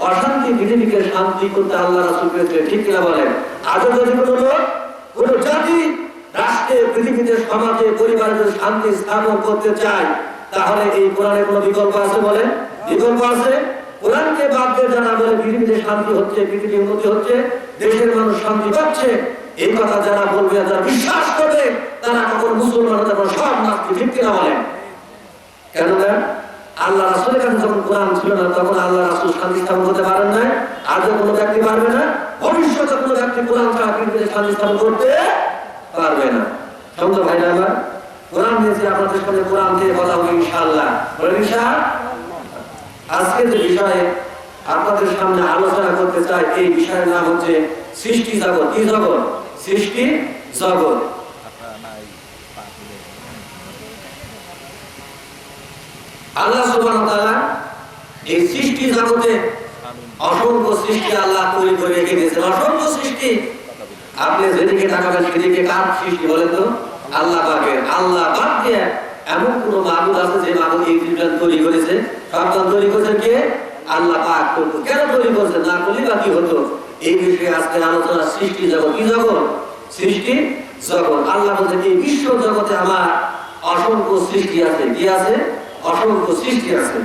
অশান্তি পৃথিবীকে শান্তি করতে আল্লাহ রাসূল পেয়েছে, ঠিক কিনা বলেন? আজও যদি কোনো জাতি রাষ্ট্রে, পৃথিবীতে, সমাজে, পরিবারে যদি শান্তি স্থাপন করতে চায়, তাহলে এই কোরআনের কোনো বিকল্প আছে? বলেন, বিকল্প আছে? কোরআনকে বাদ দিয়ে যারা বলে পৃথিবীতে শান্তি হচ্ছে, পৃথিবীর উন্নতি হচ্ছে, দেশের মানুষ শান্তি পাচ্ছে, এই কথা যারা বলবে, যারা বিশ্বাস করবে, তারা কখন মুসলমান হতে পারে? সব নাস্তিক, ঠিক কিনা বলেন? কেন না? আল্লাহ রাসূলের কাছে যখন কোরআন ছিল না, তখন আল্লাহ রাসূল শান্তি স্থাপন করতে পারেন না। আজও কোনো ব্যক্তি পারবে না, ভবিষ্যতে কোনো ব্যক্তি কোরআন ছাড়া পৃথিবীতে শান্তি স্থাপন করতে পারবে না। সমস্ত ভাইরা আমার, কোরআন নিয়েছি আপনাদের সামনে, কোরআন দিয়ে কথা হবে ইনশাআল্লাহ। আজকে যে বিষয়ে আপনাদের সামনে আলোচনা করতে চাই, এই বিষয়ের নাম হচ্ছে সৃষ্টি জগৎ। কি জগৎ? সৃষ্টি জগৎ। আল্লাহ সুবহানাহু ওয়া তাআলা এই সৃষ্টি জগতে অসংখ্য সৃষ্টি আল্লাহ তৈরি করে রেখে দিয়েছেন, অসংখ্য সৃষ্টি। আপনি যেদিকে তাকাবেন সেদিকে কার সৃষ্টি বলেন তো? আল্লাহ পাকের। আল্লাহ বাদ দিয়ে এমন কোন মাবুদ আছে যে মাবুদ এই পৃথিবী তৈরি করেছে? সবটা তৈরি করেছে কে? আল্লাহ পাক। কেন তৈরি করেছে? না করলে বা কি হতো? এই বিষয়ে আজকের আলোচনা সৃষ্টি জগৎ। কি জগৎ? সৃষ্টি জগৎ। আল্লাহ বলছেন এই বিশ্ব জগতে আমার অসংখ্য সৃষ্টি আছে। কি আছে? অসংখ্য সৃষ্টি আছে।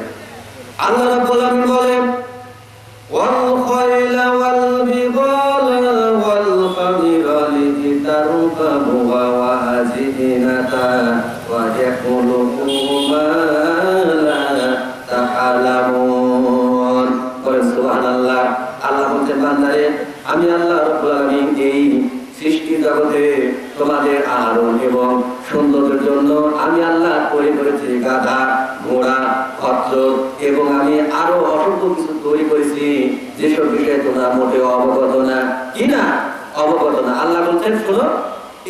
আল্লাহ রাব্বুল আলামিন বলেন, ওয়াল খায়লা ওয়াল বিগালা ওয়াল হামিরা লিতারকাবুহা ওয়া আজিনাতা ওয়া ইয়াখলুকু মা লা তাআলামুন। সুবহানাল্লাহ। আল্লাহ বলেন, বান্দারে, আমি আল্লাহ রাব্বুল আলামিন এই সৃষ্টি জগতে তোমাদের আহরণ এবং সৌন্দর্যের জন্য আমি আল্লাহ তৈরি করেছি গাধা, ঘোড়া, খচ্চর এবং আমি আরো অসংখ্য কিছু তৈরি করেছি, যেসব বিষয়ে তোমরা মোটেও অবগত না। কি না? অবগত না। আল্লাহ বলছেন, শোনো,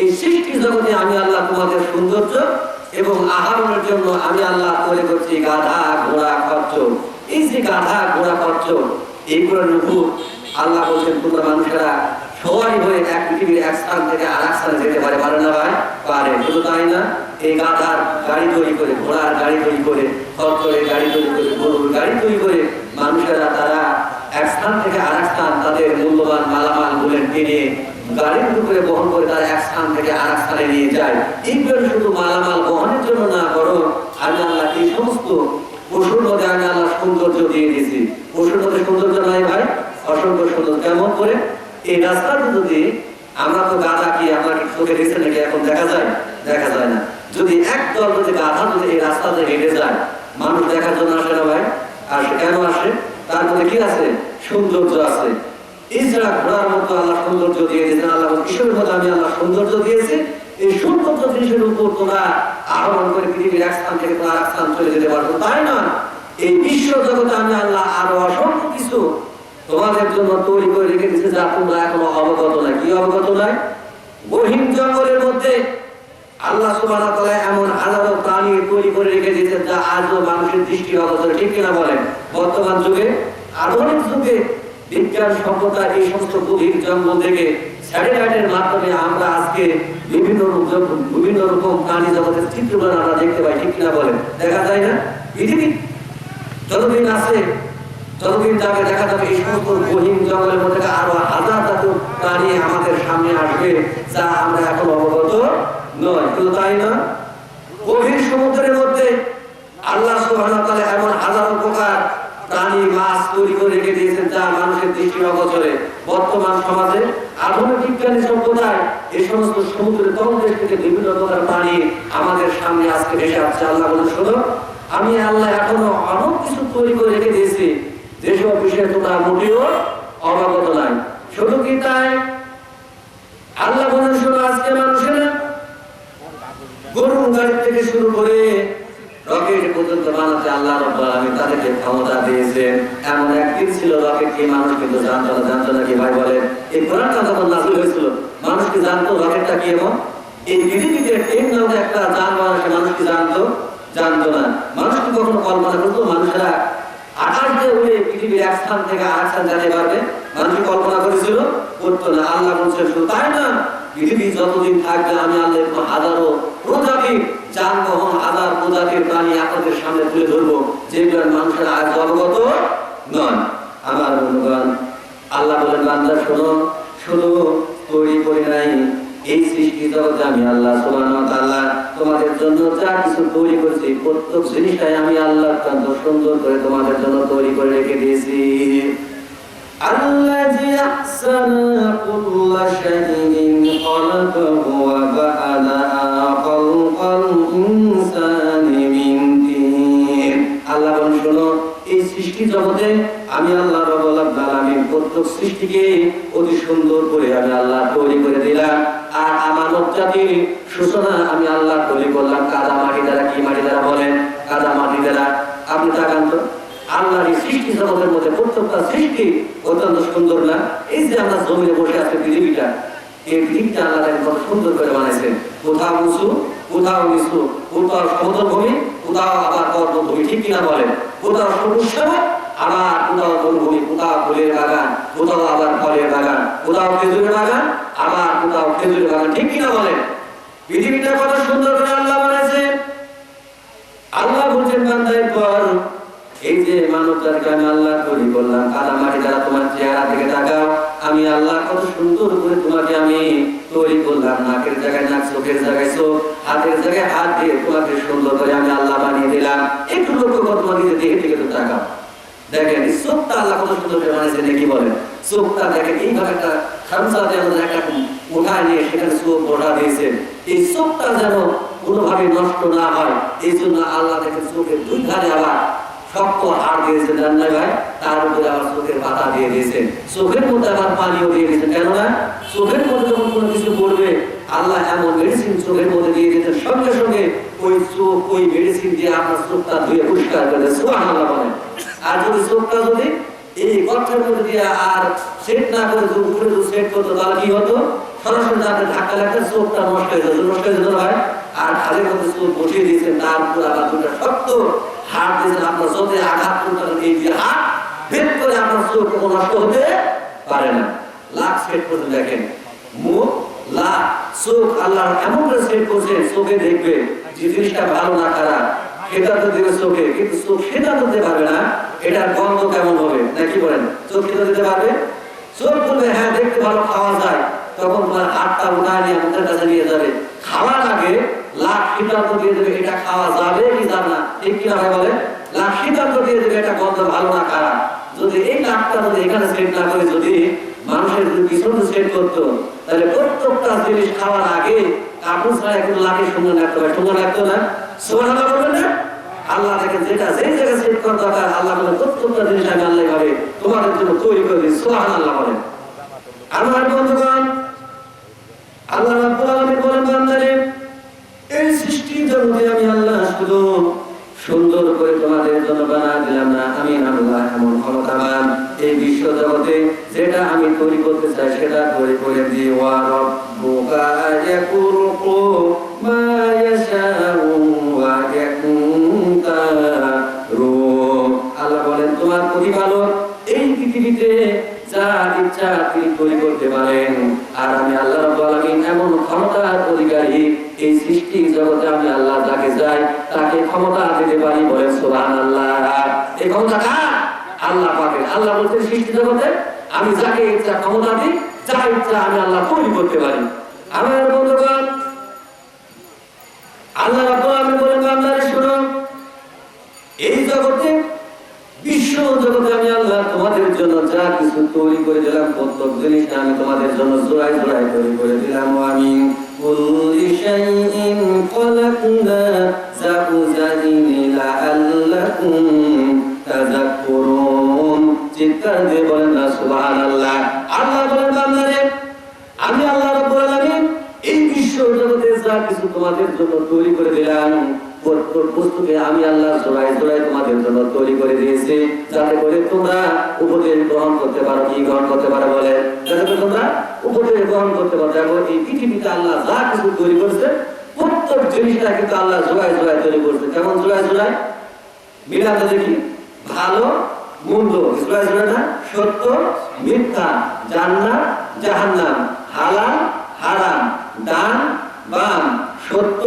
এই সৃষ্টি জগতে আমি আল্লাহ তোমাদের সৌন্দর্য এবং আহরণের জন্য আমি আল্লাহ তৈরি করছি গাধা, ঘোড়া, খচ্চর। এই যে গাধা, ঘোড়া, খচ্চর, এইগুলোর উপর আল্লাহ বলছেন, তোমরা মানুষেরা সবাই হয়ে এক পৃথিবীর এক স্থান থেকে আর এক স্থানে যেতে পারে। পারে না ভাই? পারে। শুধু তাই না, এই গাধার গাড়ি তৈরি করে, ঘোড়ার গাড়ি তৈরি করে, খচ্চরের গাড়ি তৈরি করে, গরুর গাড়ি তৈরি করে মানুষেরা তারা এক স্থান থেকে আর এক স্থান তাদের মূল্যবান মালামাল বলেন কিনে গাড়ির উপরে বহন করে তারা এক স্থান থেকে আর এক স্থানে নিয়ে যায়। এইগুলো শুধু মালামাল বহনের জন্য না, বরং আমি আল্লাহ এই সমস্ত পশুর মধ্যে আমি আল্লাহ সৌন্দর্য দিয়ে দিয়েছি। পশুর মধ্যে সৌন্দর্য নাই ভাই? অসংখ্য সুন্দর। কেমন করে? এই রাস্তাটা যদি আমরা তো গাধা কি আমরা কি চোখে দেখছেন নাকি? এখন দেখা যায়? দেখা যায় না। যদি একদল যদি গাধা যদি এই রাস্তাতে হেঁটে যায়, মানুষ দেখার জন্য আসে না ভাই? আসে। কেন আসে? তার মধ্যে কি আছে? সৌন্দর্য আছে। এছাড়া ঘোড়ার মতো আল্লাহ সৌন্দর্য দিয়ে দিয়েছেন। আল্লাহ কিসের মতো আমি আল্লাহ সৌন্দর্য দিয়েছি, এই সৌন্দর্য জিনিসের উপর তোমরা আহরণ করে পৃথিবীর এক স্থান থেকে আর এক স্থান চলে যেতে পারবো, তাই না? এই বিশ্ব জগতে আমি আল্লাহ আরো অসংখ্য কিছু তোমাদের জন্য তৈরি করে রেখে দিয়েছে, যা তোমরা এখনো অবগত নাই। কি অবগত নাই? গহীন জঙ্গলের মধ্যে আল্লাহ সুবহানাহু ওয়া তাআলা এমন হাজারো প্রাণী তৈরি করে রেখে দিয়েছে, যা আজও মানুষের দৃষ্টির অগোচর। ঠিক কিনা বলেন? বর্তমান যুগে, আধুনিক যুগে বিজ্ঞান সভ্যতা এই সমস্ত গভীর জঙ্গল থেকে স্যাটেলাইটের মাধ্যমে আমরা আজকে বিভিন্ন রকম প্রাণী জগতের চিত্রগুলো আমরা দেখতে পাই। ঠিক কিনা বলেন? দেখা যায় না? পৃথিবী যতদিন আছে, যতদিন যাবে দেখা যাবে এই সমস্ত গহীন জঙ্গলের মধ্যে আরো হাজার জাতীয় প্রাণী আমাদের সামনে আসবে, যা আমরা এখন অবগত নয়। শুধু তাই না, গভীর সমুদ্রের মধ্যে আল্লাহ সুবহানাহু ওয়া তাআলা এমন হাজারো প্রকার প্রাণী, মাছ তৈরি করে রেখে দিয়েছেন, যা মানুষের দৃষ্টির অগোচরে। বর্তমান সমাজে আধুনিক বিজ্ঞানী সভ্যতায় এই সমস্ত সমুদ্রের তলদেশ থেকে বিভিন্ন প্রকার প্রাণী আমাদের সামনে আজকে ভেসে আসছে। আল্লাহ বলেন, শোনো, আমি আল্লাহ এখনো অনেক কিছু তৈরি করে রেখে দিয়েছি, যেসব বিষয়ে তোমরা মোটেও অবগত নাই। শুধু কি তাই? আল্লাহ বলেন, শোনো, আজকে মানুষেরা গরুর গাড়ি থেকে শুরু করে রকেট পর্যন্ত বানাতে আল্লাহ রাব্বুল আলামিন তাদেরকে ক্ষমতা দিয়েছেন। এমন একদিন ছিল রকেট কি মানুষ কিন্তু জানতো না কি ভাই বলেন? এই কোরআনটা যখন নাযিল হয়েছিল, মানুষ কি জানতো রকেটটা কি? এমন এই পৃথিবীতে ট্রেন নামে একটা যানবাহন আছে, মানুষ কি জানতো না। মানুষ কি কখনো কল্পনা করতো মানুষেরা আকাশ দিয়ে উড়ে পৃথিবীর এক স্থান থেকে আর এক স্থান যেতে পারবে? মানুষ কল্পনা করেছিল? করতো না। আল্লাহ বলছেন, শুধু তাই না, পৃথিবী যতদিন থাকবে আমি আল্লাহ হাজারো প্রজাতির যানবাহন, হাজার প্রজাতির প্রাণী আপনাদের সামনে তুলে ধরবো, যেগুলোর মানুষেরা আজ অবগত নয়। আমার বন্ধুগণ, আল্লাহ বলেন বান্দা শোনো, শুধু তৈরি করে নাই এই সৃষ্টি জগতে আমি আল্লাহ সুবহানাহু ওয়া তাআলা তোমাদের জন্য যা কিছু তৈরি করেছি প্রত্যেক জিনিসটাই আমি আল্লাহ অত্যন্ত সুন্দর করে তোমাদের জন্য তৈরি করে রেখে দিয়েছি। আল্লাযী আহসানা কুল্লা শাইইন খালাকাহু ওয়া বা'আদা খালকাল ইনসানি মিন তিন। আল্লাহ বলেন শোনো, এই সৃষ্টি জগতে আমি আল্লাহ রাব্বুল আলামিন প্রত্যেক সৃষ্টিকে অতি সুন্দর করে আমি আল্লাহ তৈরি করে দিলাম। আর মানব জাতির সূচনা আমি আল্লাহ তৈরি করলাম কাদা মাটি দ্বারা। কি মাটি দ্বারা বলেন? কাদা মাটি দ্বারা। আপনি তাকান তো, আল্লাহর এই সৃষ্টি জগতের মধ্যে প্রত্যেকটা সৃষ্টি অত্যন্ত সুন্দর না? এই যে আমরা জমিনে বসে আছি পৃথিবীটা, এই পৃথিবীটা আল্লাহ কত সুন্দর করে বানাইছেন। কোথাও উঁচু, কোথাও নিচু, কোথাও সমতল ভূমি, কোথাও আবার পর্বতভূমি। ঠিক কিনা বলেন? কোথাও সবুজ শ্যামল, আবার কোথাও বনভূমি, কোথাও ফুলের বাগান, কোথাও আবার ফলের বাগান, কোথাও খেজুরের বাগান, আবার কোথাও খেজুরের বাগান। ঠিক কিনা বলেন? পৃথিবীটা কত সুন্দর করে আল্লাহ বানাইছেন। আল্লাহ বলছেন বান্দার পর, এই যে মানব জাতিকে আমি আল্লাহ তৈরি করলাম কাদা মাটি দ্বারা, তোমার চেহারা থেকে তাকাও, আমি আল্লাহ কত সুন্দর করে তোমাকে আমি তৈরি করলাম। নাকের জায়গায় নাক, চোখের জায়গায় চোখ, হাতের জায়গায় হাত দিয়ে তোমাকে সুন্দর করে আমি আল্লাহ বানিয়ে দিলাম। একটু লক্ষ্য করো, তোমাকে দেখে থেকে তো তাকাও, দেখেন চোখটা আল্লাহ কত সুন্দর করে বানিয়েছেন। কি বলেন? চোখটা দেখেন এইভাবে একটা খামসা যেন একটা উঠায় নিয়ে সেখানে চোখ ওঠা দিয়েছেন। এই চোখটা যেন কোনোভাবে নষ্ট না হয়, এই জন্য আল্লাহ দেখেন চোখের দুই ধারে আবার শক্ত হাড় দিয়েছেন জান্নাত ভাই, তার উপরে আবার চোখের পাতা দিয়ে দিয়েছেন, চোখের মধ্যে আবার পানিও দিয়ে দিয়েছেন। কেননা চোখের মধ্যে যখন কোনো কিছু পড়বে আল্লাহ এমন মেডিসিন চোখের মধ্যে দিয়ে দিয়েছেন, সঙ্গে সঙ্গে ওই চোখ ওই মেডিসিন দিয়ে আপনার চোখটা ধুয়ে পরিষ্কার করে দেয়। সুবহানাল্লাহ বলেন। আর যদি চোখটা যদি এই গর্তের মধ্যে দিয়ে আর সেট না করে উপরে যদি সেট করতো তাহলে কি হতো? সরাসরি যাতে ধাক্কা লাগতো চোখটা নষ্ট হয়ে যেত, নষ্ট হয়ে যেত ভাই। আর হাতের মধ্যে চোখ বসিয়ে দিয়েছেন, তার উপর আবার দুটা শক্ত হাত দিয়েছেন। আপনার চোখে আঘাত করতে এই যে হাত ভেদ করে আপনার চোখ নষ্ট হতে পারে না। লাখ সেট করে দেখেন, মুখ, লাখ, চোখ আল্লাহ এমন করে সেট করছে চোখে দেখবে যে জিনিসটা ভালো না খারাপ সেটা তো দেবে চোখে, কিন্তু চোখ সেটা তো দিতে পারবে না এটার গন্ধ কেমন হবে। নাকি বলেন? চোখ সেটা দিতে পারবে? চোখ বলবে হ্যাঁ দেখতে ভালো, খাওয়া যায়, তখন তোমার হাতটা উঠায় নিয়ে মুখের কাছে নিয়ে যাবে। খাওয়ার আগে লাখ সিদ্ধান্ত দিয়ে দেবে এটা খাওয়া যাবে কি যাবে না। ঠিক কিনা ভাই বলে? লাখ সিদ্ধান্ত দিয়ে দেবে এটা গন্ধ ভালো না খারাপ। যদি এই লাখটা যদি এখানে সেট না করে যদি মানুষের যদি পিছনে সেট করতো, তাহলে প্রত্যেকটা জিনিস খাওয়ার আগে কাপড় ছাড়া একটু লাখের সুন্দর লাগতো, সুন্দর লাগতো না? সুবহানাল্লাহ বলবেন না? আল্লাহ দেখেন যেটা যে জায়গায় সেট করা দরকার আল্লাহ বলে প্রত্যেকটা জিনিস আমি আল্লাহ ভাবে তোমাদের জন্য তৈরি করে দিই। সুবহানাল্লাহ বলেন। আমার বন্ধুগণ, আল্লাহ রাব্বুল আলামিন বলেন বান্দারে, এই সৃষ্টি জগতে আমি আল্লাহ শুধু সুন্দর করে তোমাদের জন্য বানিয়ে দিলাম না, আমি আল্লাহ এমন ক্ষমতাবান এই বিশ্ব জগতে যেটা আমি তৈরি করতে চাই সেটা তৈরি করে দিই। ওয়া রাব্বুকা ইয়াখলুকু মা ইয়াশাউ ওয়া ইয়াখতারু। আল্লাহ বলেন তোমার প্রতিপালক এই পৃথিবীতে যা ইচ্ছা তিনি তৈরি করতে পারেন। আর আমি আল্লাহ রাব্বুল আলামিন এমন ক্ষমতার অধিকারী, এই সৃষ্টি জগতে আমি আল্লাহ যাকে চাই তাকে ক্ষমতা দিতে পারি। বলেন সুবহানাল্লাহ। এই ক্ষমতা কার? আল্লাহ পাকের। আল্লাহ বলছেন সৃষ্টি জগতে আমি যাকে ইচ্ছা ক্ষমতা দিই, যা ইচ্ছা আমি আল্লাহ তৈরি করতে পারি। আমার বন্ধুগণ, আল্লাহ রাব্বুল আলামিন বলেন বান্দারে শোনো, এই জগতে বিশ্ব জগতে আমি আল্লাহ তোমাদের জন্য যা কিছু তৈরি করে দিলাম প্রত্যেক জিনিসটা আমি তোমাদের জন্য জোড়ায় জোড়ায় তৈরি করে দিলাম। আমি কুল্লি শাইইন খালাকনা যাওজাইন লাআল্লাকুম তাযাক্কুরুন। চিৎকার দিয়ে বলেন না সুবহানাল্লাহ। আল্লাহ বলেন বান্দারে, আমি আল্লাহ রাব্বুল আলামিন এই বিশ্ব জগতে যা কিছু তোমাদের জন্য তৈরি করে দিলাম প্রত্যেক বস্তুকে আমি আল্লাহ জোড়ায় জোড়ায় তোমাদের জন্য তৈরি করে দিয়েছি, যাতে করে তোমরা উপদেশ গ্রহণ করতে পারো। কি গ্রহণ করতে পারো বলে? যাতে করে তোমরা উপদেশ গ্রহণ করতে পারো। দেখো এই পৃথিবীতে আল্লাহ যা কিছু তৈরি করেছে প্রত্যেক জিনিসটা কিন্তু আল্লাহ জোড়ায় জোড়ায় তৈরি করছে। কেমন জোড়ায় জোড়ায়? মিলাতে দেখি, ভালো মন্দ জোড়ায় জোড়ায় না, সত্য মিথ্যা, জান্নাত জাহান্নাম, হালাল হারাম, ডান বাম, সত্য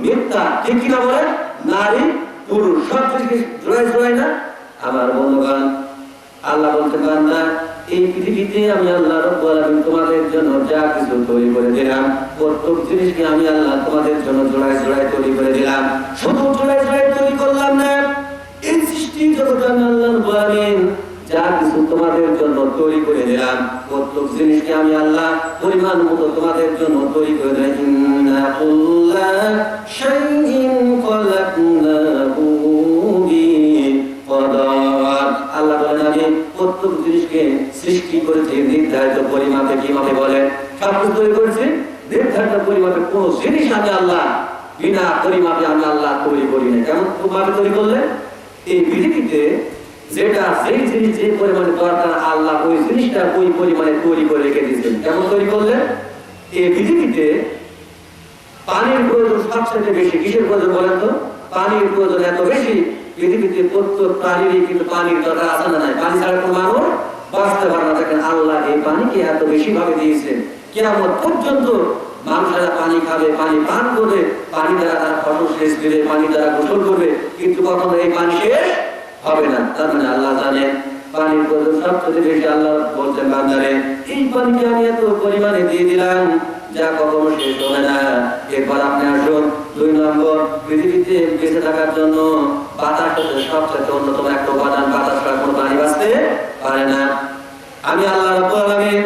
মিথ্যা, ঠিক কিনা বলেন? নারী পুরুষ, সব কিছু জোড়ায় জোড়ায় না? আমার বন্ধুগণ, আল্লাহ বলতে বান্দা এই পৃথিবীতে আমি আল্লাহ রাব্বুল আলামিন তোমাদের জন্য যা কিছু তৈরি করে দিলাম প্রত্যেক জিনিসকে আমি আল্লাহ তোমাদের জন্য জোড়ায় জোড়ায় তৈরি করে দিলাম। শুধু জোড়ায় জোড়ায় তৈরি করলাম না, এই সৃষ্টি জগতে আমি আল্লাহ রাব্বুল আলামিন যা কিছু তোমাদের জন্য তৈরি করে দিলাম প্রত্যেক জিনিসকে আমি আল্লাহ পরিমাণ মতো তোমাদের জন্য তৈরি করে দিলাম। ইন্না কুল্লা শাইইন খালাকনাহু বিকদার। আল্লাহ বলেন আমি প্রত্যেক জিনিসকে সৃষ্টি করেছি নির্ধারিত পরিমাপে। কি মাপে বলেন? সব কিছু তৈরি করেছি নির্ধারিত পরিমাপে। কোন জিনিস আমি আল্লাহ বিনা পরিমাপে আমি আল্লাহ তৈরি করি না। কেমন ভাবে তৈরি করলেন? এই পৃথিবীতে যেটা যেই জিনিস যে পরিমাণে দরকার আল্লাহ ওই জিনিসটা ওই পরিমাণে তৈরি করে রেখে দিয়েছেন। কেমন তৈরি করলেন? এই পৃথিবীতে পানির প্রয়োজন সবচেয়ে বেশি। কিসের প্রয়োজন বলেন তো? পানির প্রয়োজন এত বেশি। পৃথিবীতে প্রত্যেক প্রাণীরই কিন্তু পানির দরকার আছে না নাই? পানি ছাড়া কোনো মানুষ বাঁচতে পারে না। দেখেন আল্লাহ এই পানিকে এত বেশি ভাবে দিয়েছেন, কিয়ামত পর্যন্ত মানুষেরা পানি খাবে, পানি পান করবে, পানি দ্বারা তারা ফসল সেচ দিবে, পানি দ্বারা গোসল করবে, কিন্তু কখনো এই পানি শেষ হবে না। তার মানে আল্লাহ জানেন পানির প্রয়োজন সবচেয়ে বেশি। আল্লাহ বলছেন বান্দারে এই পানিকে আমি এত পরিমাণে দিয়ে দিলাম যা কখনো শেষ হবে না। এরপর আপনি আসুন 2 নম্বর, পৃথিবীতে বেঁচে থাকার জন্য বাতাস হচ্ছে সবচেয়ে অন্যতম একটা উপাদান। বাতাস ছাড়া কোনো প্রাণী বাঁচতে পারে না। আমি আল্লাহ রাব্বুল আলামিন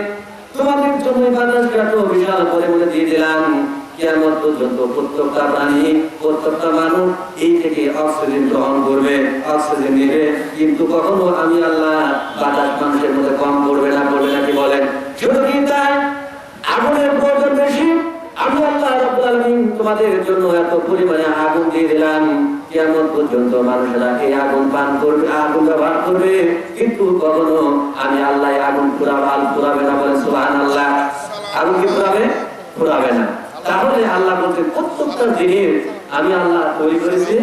তোমাদের জন্য বাতাসকে এত বিশাল পরিমাণে দিয়ে দিলাম কিয়ামত পর্যন্ত প্রত্যেকটা প্রাণী প্রত্যেকটা মানুষ এই থেকে অক্সিজেন গ্রহণ করবে, অক্সিজেন নেবে, কিন্তু কখনো আমি আল্লাহ বাতাস মানুষের মধ্যে কম করবে না। করবে না কি বলেন? শুধু কি তাই? আগুনের প্রয়োজন বেশি। আমি আল্লাহ রাব্বুল আলামিন তোমাদের জন্য এত পরিমাণে আগুন দিয়ে দিলাম কিয়ামত পর্যন্ত মানুষেরা এই আগুন পান করবে, আগুন ব্যবহার করবে, কিন্তু কখনো আমি আল্লাহ আগুন পুরাবে না। বলে সুবহানাল্লাহ। আগুন কি পুরাবে না। তাহলে আল্লাহ বলতে প্রত্যেকটা জিনিস আমি আল্লাহ তৈরি করেছি,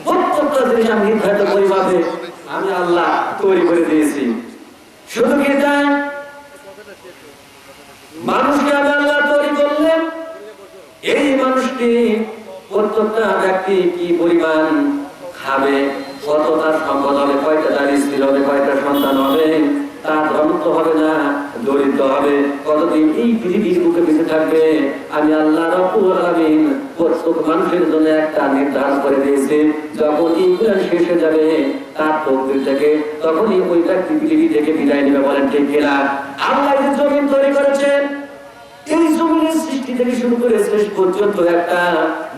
প্রত্যেকটা জিনিস আমি নির্ধারিত পরিমাপে আমি আল্লাহ তৈরি করে দিয়েছি। শুধু কি তাই? মানুষকে আমি আল্লাহ তৈরি করলেন, এই মানুষটি প্রত্যেকটা ব্যক্তি কি পরিমাণ খাবে, কত তার সম্পদ হবে, কয়টা তার স্ত্রী হবে, কয়টা সন্তান হবে, তার ধর্ম হবে না দরিদ্র হবে, কতদিন এই পৃথিবীর বুকে বেঁচে থাকবে, আমি আল্লাহ রাব্বুল আলামিন প্রত্যেক মানুষের জন্য একটা নির্ধারণ করে দিয়েছি। যখন এইগুলো শেষ হয়ে যাবে তার তকদির থেকে, তখনই ওই ব্যক্তি পৃথিবী থেকে বিদায় নেবে। বলেন ঠিক কিনা? আল্লাহ যে জমিন তৈরি করেছেন, এই জমিনের সৃষ্টি থেকে শুরু করে শেষ পর্যন্ত একটা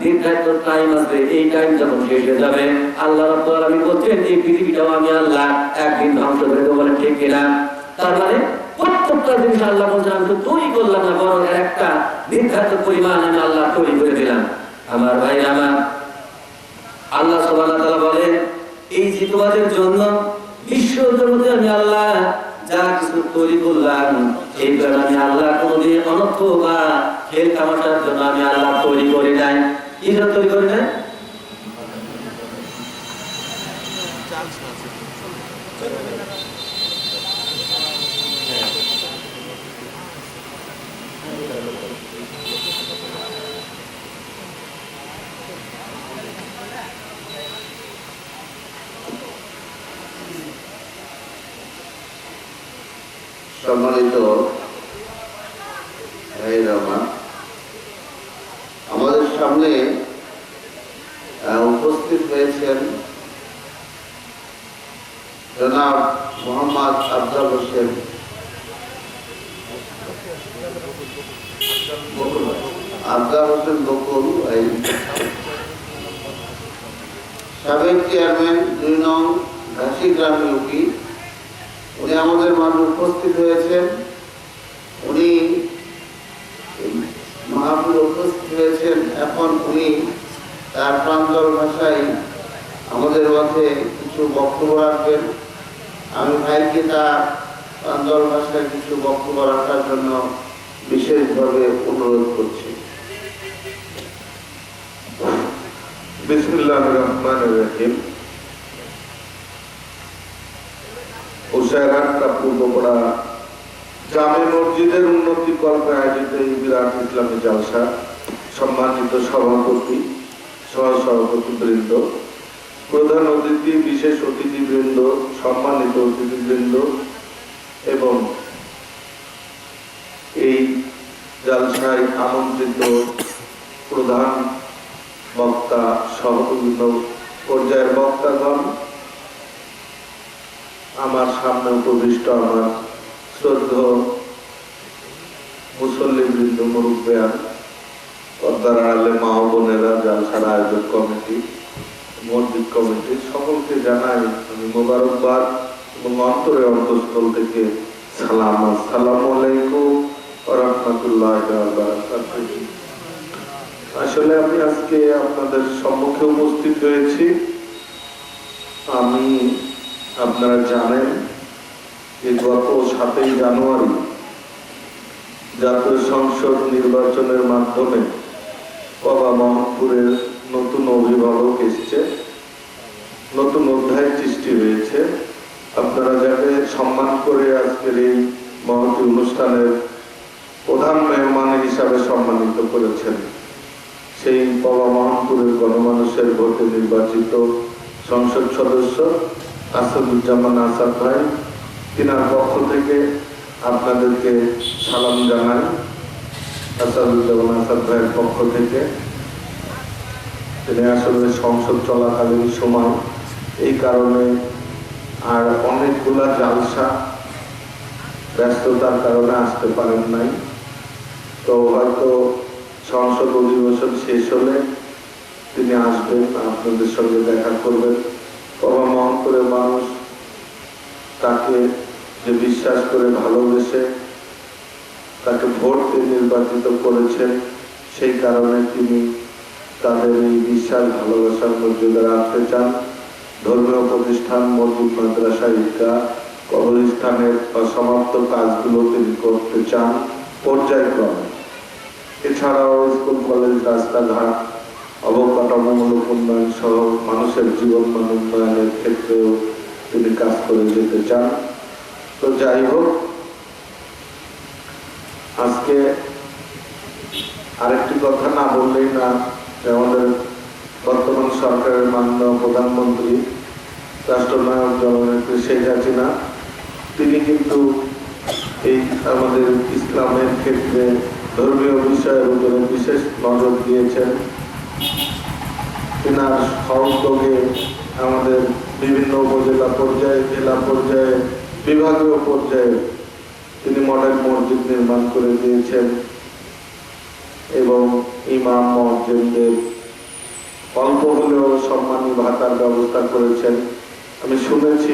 নির্ধারিত টাইম আছে। এই টাইম যখন শেষ হয়ে যাবে আল্লাহ রাব্বুল আলামিন বলছেন এই পৃথিবীটাও আমি আল্লাহ একদিন ধ্বংস করে দেব। বলেন ঠিক কিনা? তার মানে প্রত্যেকটা জিনিস আল্লাহ বলছেন আমি তো তৈরি করলাম না, বরং একটা নির্ধারিত পরিমাণ আমি আল্লাহ তৈরি করে দিলাম। আমার ভাই আমার, আল্লাহ সুবহানাহু ওয়া তাআলা বলেন এই যে তোমাদের জন্য বিশ্ব জগতে আমি আল্লাহ যা কিছু তৈরি করলাম এইবার আমি আল্লাহ কোনদিন অনর্থ বা খেল তামাশার জন্য আমি আল্লাহ তৈরি করি নাই। কি জন্য তৈরি করি নাই? সম্মানিত ভাইরা আমার, আমাদের সামনে উপস্থিত হয়েছেন জনাব মোহাম্মদ আফজাল হোসেন বকুল, সাবেক চেয়ারম্যান 2 নং ঘাসিগ্রাম ইউপি। উনি আমাদের মাঝে উপস্থিত হয়েছেন। উনি মাহফিলে উপস্থিত হয়েছেন। এখন উনি তার প্রাঞ্জল ভাষায় আমাদের মাঝে কিছু বক্তব্য রাখবেন। আমি ভাইকে তার প্রাঞ্জল ভাষায় কিছু বক্তব্য রাখার জন্য বিশেষভাবে অনুরোধ করছি। বিসমিল্লাহির রহমানির রহিম। উসাইরহাট্টা পূর্বপাড়া জামে মসজিদের উন্নতি কল্পে আয়োজিত এই বিরাট ইসলামী জালসা সম্মানিত সভাপতি, সহ সভাপতি বৃন্দ, প্রধান অতিথি, বিশেষ অতিথিবৃন্দ, সম্মানিত অতিথিবৃন্দ এবং এই জালসায় আমন্ত্রিত প্রধান বক্তা সহ বিভিন্ন পর্যায়ের বক্তাগণ, আমার সামনে উপবিষ্ট আমার শ্রদ্ধেয় মুসল্লিবৃন্দ, মুরব্বিয়ান, পর্দার আড়ালে মা ও বোনেরা, জালসার আয়োজক কমিটি, মসজিদ কমিটি, সকলকে জানাই আমি মোবারকবাদ এবং অন্তরে অন্তঃস্থল থেকে সালাম। আসসালামু আলাইকুম ওয়া রাহমাতুল্লাহি ওয়া বারাকাতুহু। আসলে আমি আজকে আপনাদের সম্মুখে উপস্থিত হয়েছি। আমি, আপনারা জানেন যে গত 7 জানুয়ারি জাতীয় সংসদ নির্বাচনের মাধ্যমে বাবা মোহাম্মদপুরের নতুন অভিভাবক এসছে, নতুন অধ্যায় সৃষ্টি হয়েছে। আপনারা যাকে সম্মান করে আজকের এই মহতী অনুষ্ঠানের প্রধান মেহমান হিসাবে সম্মানিত করেছেন, সেই বাবা মোহাম্মদপুরের গণমানুষের ভোটে নির্বাচিত সংসদ সদস্য আসাদুজ্জামান আসাদ ভাই, তিনার পক্ষ থেকে আপনাদেরকে সালাম জানাই। আসাদুজ্জামান আসাদ ভাইয়ের পক্ষ থেকে তিনি আসলে সংসদ চলাকালীন সময় এই কারণে আর অনেকগুলা জালসা ব্যস্ততার কারণে আসতে পারেন নাই। তো হয়তো সংসদ অধিবেশন শেষ হলে তিনি আসবেন, আপনাদের সঙ্গে দেখা করবেন। বাবা মোহাম্মদপুরের মানুষ তাকে যে বিশ্বাস করে ভালোবেসে তাকে ভোট দিয়ে নির্বাচিত করেছেন, সেই কারণে তিনি তাদের এই বিশ্বাস ভালোবাসার মর্যাদা রাখতে চান। ধর্মীয় প্রতিষ্ঠান, মসজিদ, মাদ্রাসা, ঈদগাহ, কবরস্থানের অসমাপ্ত কাজগুলো তিনি করতে চান পর্যায়ক্রমে। এছাড়াও স্কুল, কলেজ, রাস্তাঘাট, অবকাঠামোমূলক উন্নয়ন সহ মানুষের জীবন মান উন্নয়নের ক্ষেত্রেও তিনি কাজ করে যেতে চান। তো যাই হোক, আজকে আরেকটি কথা না বললেই না, আমাদের বর্তমান সরকারের মাননীয় প্রধানমন্ত্রী রাষ্ট্রনায়ক জননেত্রী শেখ হাসিনা, তিনি কিন্তু এই আমাদের ইসলামের ক্ষেত্রে ধর্মীয় বিষয়ের উপরে বিশেষ নজর দিয়েছেন। তিনার সহযোগে আমাদের বিভিন্ন উপজেলা পর্যায়ে, জেলা পর্যায়ে, বিভাগীয় পর্যায়ে তিনি মডেল মসজিদ নির্মাণ করে দিয়েছেন এবং ইমাম মুয়াজ্জিনদের অল্প হলেও সম্মানী ভাতার ব্যবস্থা করেছেন। আমি শুনেছি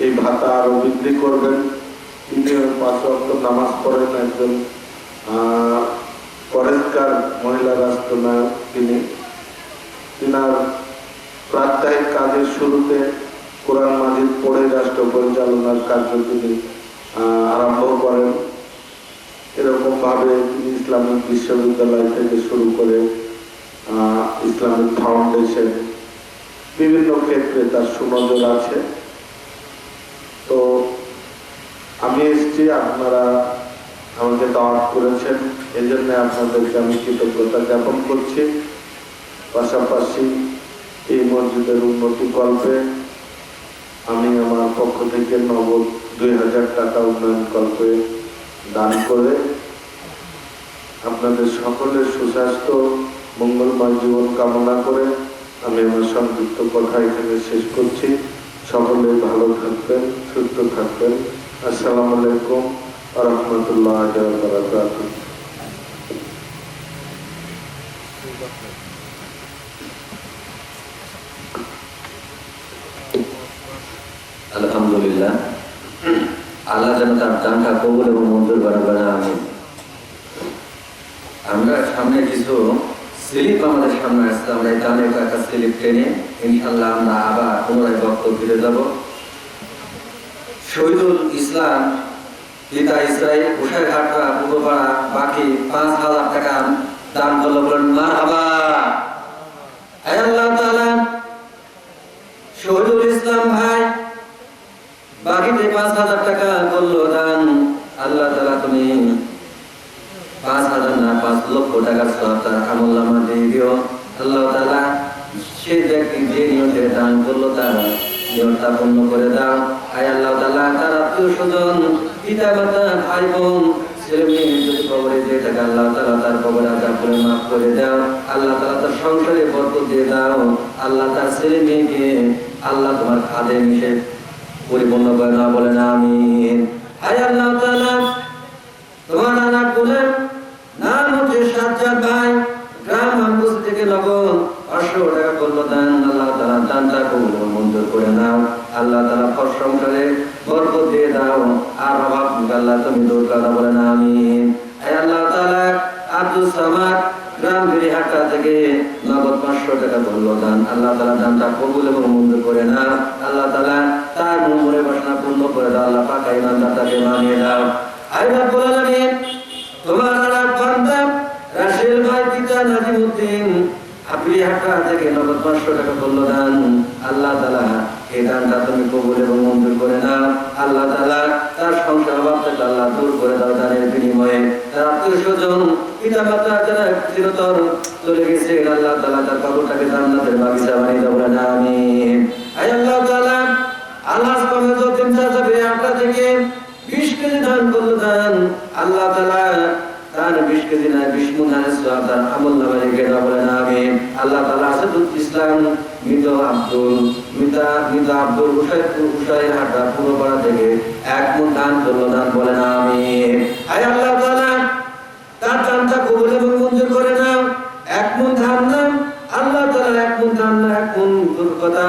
এই ভাতা আরো বৃদ্ধি করবেন। তিনি 5 ওয়াক্ত নামাজ পড়েন, একজন পরেশগার মহিলা রাষ্ট্রনায়ক। তিনার প্রাত্যহিক কাজের শুরুতে কোরআন মাজিদ পড়ে রাষ্ট্র পরিচালনার কার্য তিনি আরম্ভ করেন। এরকম ভাবে তিনি ইসলামিক বিশ্ববিদ্যালয় থেকে শুরু করে ইসলামিক ফাউন্ডেশন, বিভিন্ন ক্ষেত্রে তার সুনজর আছে। তো আমি এসেছি, আপনারা আমাকে দাওয়াত করেছেন, এই জন্য আপনাদেরকে আমি কৃতজ্ঞতা জ্ঞাপন করছি। পাশাপাশি এই মসজিদের উন্নতি কল্পে আমি আমার পক্ষ থেকে নগদ 2000 টাকা উন্নয়ন কল্পে দান করে আপনাদের সকলের সুস্বাস্থ্য, মঙ্গলময় জীবন কামনা করে আমি আমার সংক্ষিপ্ত কথা এখানে শেষ করছি। সকলে ভালো থাকবেন, সুস্থ থাকবেন। আসসালামু আলাইকুম ওয়া রাহমাতুল্লাহি ওয়া বারাকাতুহু। আলহামদুলিল্লাহ, আল্লাহ যেন তার দানটা কবুল এবং মঞ্জুর করেন। আমি আমরা সামনে কিছু স্লিপ আমাদের সামনে আসছে, আমরা এই দানের একটা স্লিপ টেনে ইনশাল্লাহ আমরা আবার পুনরায় বক্তব্য ফিরে যাব। শহীদুল ইসলাম পিতা ইসরাইল কুশারঘাটরা পূর্বপাড়া বাকি 5000 টাকা দান করলো, বলেন মারহাবা। আল্লাহ তাআলা শহীদুল ইসলাম ভাই বাকিতে 5000 টাকা করলো দান। আল্লাহ তাআলা তুমি 5000 না 5 লক্ষ টাকার সওয়াব তার আমলনামা দিয়ে দিও। আল্লাহ তাআলা সেই ব্যক্তি যে নিয়তে দান করলো তার নিয়তটা পূর্ণ করে দাও। আয় আল্লাহ তাআলা তার আত্মীয় স্বজন, পিতা মাতা, ভাই বোন, ছেলে মেয়ে যদি কবরে দিয়ে থাকে আল্লাহ তাআলা তার কবরে আযাব করে মাফ করে দাও। আল্লাহ তাআলা তার সংসারে বরকত দিয়ে দাও। আল্লাহ তার ছেলে মেয়েকে আল্লাহ তোমার খাদে মিশে পরিপূর্ণ করে না, বলেন আমিন। আয় আল্লাহ তাআলা তোমার আনার বলেন নাম হচ্ছে সাজ্জাদ ভাই, গ্রাম আমগুস থেকে নগদ 500 টাকা করলো দান। আল্লাহ তাআলা দানটা কবুল ও মঞ্জুর করে নাও। আল্লাহ তাআলা তার সংসারে বরকত দিয়ে দাও, আর অভাব আল্লাহ তুমি দূর করে দাও, বলেন আমিন। আয় আল্লাহ তাআলা আব্দুল সামাদ গ্রাম বিরিহাটা থেকে নগদ 500 টাকা করলো দান। আল্লাহ তাআলা দানটা কবুল এবং মঞ্জুর করে নাও। আল্লাহ তাআলা তার মনের বাসনা পূর্ণ করে দাও। আল্লাহ পাক ইমানদারটাকে মানিয়ে দাও। আয় রব্বুল আলামিন তোমার আলাপ বান্দা রাশেদ ভাই পিতা নাজিমউদ্দিন আপিহাটা থেকে নগদ 500 টাকা করলো দান। আল্লাহ তাআলা এই দানটা তুমি কবুল এবং মঞ্জুর করে নাও। আল্লাহ তাআলা তার সংসার অভাবটাকে আল্লাহ দূর করে দাও দানের বিনিময়ে। তার আত্মীয় স্বজন, পিতা মাতা যারা চিরতর চলে গেছে আল্লাহ তাআলা তার কবরটাকে জান্নাতের বাগিচা বানিয়ে দাও, বলেন আমিন। আয় আল্লাহ তাআলা আল্লাহ সুবহানাহু ওয়া তাআলা বিরিহাটা থেকে 20 কেজি দান করলো দান। আল্লাহ তাআলা তার 20 কেজি না 20 মণ ধানের সওয়াব তার আমলনামায় লিখে দাও, বলেন আমিন। আল্লাহ তাআলা আসাদুল ইসলাম মৃত আব্দুল হুসাইন হাটা পুরো পাড়া থেকে 1 মণ দান করলো দান, বলেন আমিন। আয় আল্লাহ তাআলা তার দানটা কবুল এবং মঞ্জুর করে নাও। 1 মণ ধান নাম আল্লাহ তাআলা 1 মণ ধান না 1 মণ কথা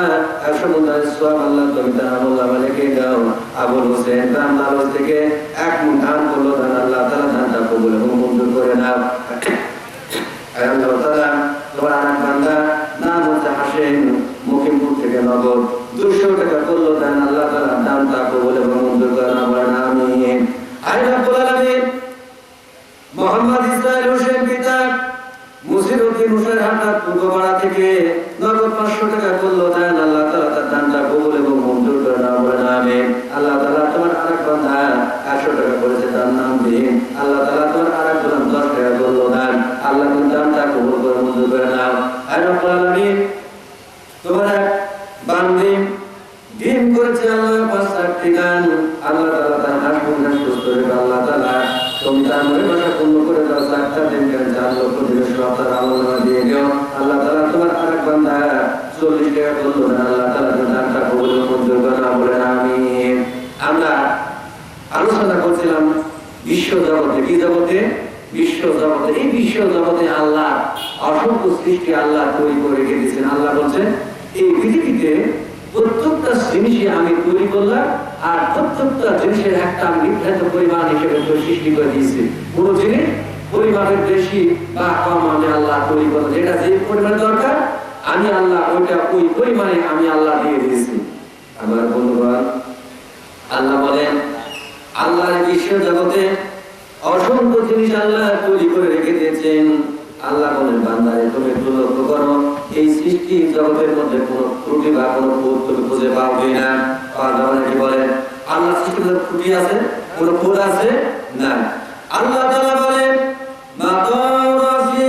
100 মণ ধানের সওয়াব আল্লাহ তুমি তার আমলনামায় লিখে দাও। আবুল হোসেন রামনাগর থেকে 1 মণ ধান করলো দান। আল্লাহ তাআলা দানটা কবুল এবং মঞ্জুর করে নাও। আয় আল্লাহ তাআলা তোমার আরেক বান্দা নাম হচ্ছে হাসেম মুকিমপুর থেকে নগদ 200 টাকা করলো দান। আল্লাহ তাআলা দানটা কবুল এবং মঞ্জুর করে নাও, বলেন আমিন। আয় রব্বুল আলামিন মোহাম্মদ ইসমাইল হোসেন পিতা মুসিরউদ্দিন হোসেন হাটা পূর্বপাড়া থেকে নগদ 500 টাকা করলো দান। আল্লাহ তাআলা তার দানটা কবুল এবং মঞ্জুর করে নাও, বলেন আমিন। আল্লাহ তাআলা তোমার আরেক বান্দা 100 টাকা করেছে তার নাম দিন। আল্লাহ তাআলা তোমার আরেক গোলাম 10 টাকা করলো দান। আল্লাহ তুমি দানটা কবুল করে মঞ্জুর করে নাও। আয় রব্বুল আলামিন তোমার এক বান্দি দিন করেছে আল্লাহ 5টি গান। আল্লাহ তাআলা তার হাসপাতাল সুস্থ করে আল্লাহ তাআলা তুমি তার মনের বাসা পূর্ণ করে দাও। 4টা দিন করে 4 লক্ষ দিনের সওয়াব তার আমলনামা দিয়ে দাও। আল্লাহ তাআলা তোমার আরেক বান্দা 40 টাকা করলো দান। আল্লাহ তাআলা তোমার দানটা কবুল এবং মঞ্জুর করে নাও, বলেন আমিন। আমরা আলোচনা করছিলাম বিশ্ব জগতে, কি জগতে? বিশ্ব জগতে। এই বিশ্ব জগতে আল্লাহ অসংখ্য সৃষ্টি আল্লাহ তৈরি করে রেখে দিয়েছেন। আল্লাহ বলছেন এই পৃথিবীতে প্রত্যেকটা জিনিসই আমি তৈরি করলাম, আর প্রত্যেকটা জিনিসের একটা আমি নির্ধারিত পরিমাণ হিসেবে সৃষ্টি করে দিয়েছি। কোনো জিনিস পরিমাণের বেশি বা কম আমি আল্লাহ তৈরি করলাম, যেটা যে পরিমাণ দরকার আমি আল্লাহ ওইটা ওই পরিমাণে আমি আল্লাহ দিয়ে দিয়েছি। আমার বন্ধুগণ আল্লাহ বলেন আল্লাহর বিশ্ব জগতে অসংখ্য জিনিস আল্লাহ তৈরি করে রেখে দিয়েছেন। আল্লাহ বলেন বান্দারে তুমি একটু লক্ষ্য করো, এই সৃষ্টি জগতের মধ্যে কোনো ত্রুটি বা কোনো খুঁত তুমি খুঁজে পাওয়া না। কি বলেন আল্লাহ সৃষ্টির মধ্যে ত্রুটি আছে, কোনো খুঁত আছে না। আল্লাহ তাআলা বলেন মা তারা ফি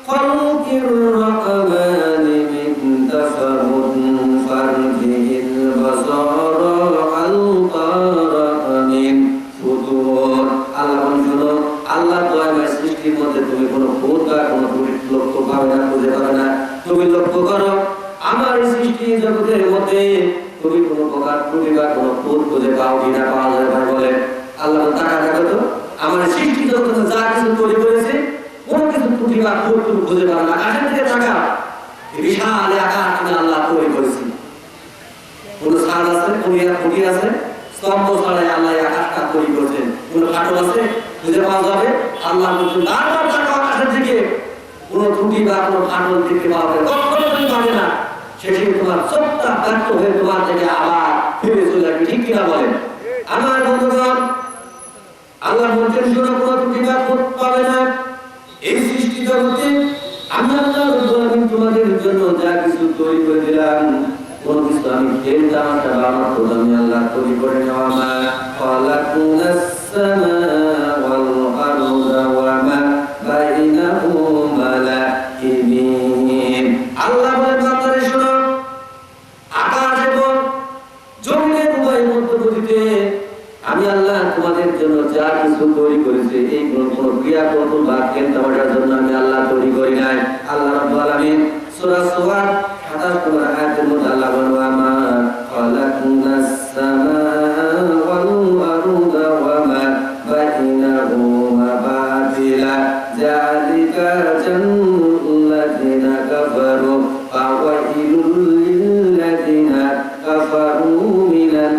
খালকির রহমানি মিন তাফাউতুন ফারজিল বাসারা আল তারা মিন ফুতুর। আল্লাহ বলেন আল্লাহ দয়াময় সৃষ্টির মধ্যে তুমি কোনো খুঁত বা কোনো ত্রুটি লক্ষ্য পাবে না, খুঁজে পাবে না। তুমি লক্ষ্য করো আমার সৃষ্টি জগতের মধ্যে তুমি কোনো প্রকার ত্রুটি বা কোনো খুঁত খুঁজে পাও কিনা, পাওয়া যায় ভাই বলে আল্লাহ টাকা টাকা তো আমার সৃষ্টি জগতে যা কিছু তৈরি করেছে কোনো কিছু ত্রুটি বা খুঁত তুমি খুঁজে পাও না। আকাশের দিকে টাকা বিশাল আকাশ আমি আল্লাহ তৈরি করেছি, কোনো ছাদ আছে, কোনো খুঁটি আছে, স্তম্ভ ছাড়াই আল্লাহ আকাশটা তৈরি করছেন। কোনো ফাটল আছে খুঁজে পাওয়া যাবে? আল্লাহ বলছেন বারবার টাকা আকাশের দিকে কোনো ত্রুটি বা কোনো ফাটল দেখতে পাওয়া যাবে কখনো তুমি পাবে না। শেষে তোমার সবটা ব্যর্থ হয়ে তোমার থেকে আবার ফিরে চলে আসবে, ঠিক কিনা বলেন? আমার বন্ধুগণ আল্লাহ বলছেন কোনো ত্রুটি বা খুঁত পাবে না এই সৃষ্টি জগতে। আমি আল্লাহ তোমাদের জন্য যা কিছু তৈরি করে দিলাম কোনো কিছু আমি খেল তামাশা বা আমার খোদ আমি আল্লাহ তৈরি করে নেওয়া মা খালাকুনাস সামাওয়াল আরদা ওয়া মা বাইনাহুমা লাইবিন। আল্লাহ বলেন বান্দারে যা কিছু তৈরি করেছে এই কোনো ক্রিয়াকর্ম বা খেলতামাশার জন্য আমি আল্লাহ তৈরি করি নাই। আল্লাহ রাব্বুল আলামিন সূরা সুওয়ার 27 নম্বর আয়াতের মধ্যে আল্লাহ বলেন ওয়া মা খালাকনাস সামাআ ওয়াল আরদা ওয়া মা বাইনাহুমা বাতিলা যালিকা জান্নাতুনা কাফারু ফাওয়াইলুল লিল্লাযিনা কাফারু মিনান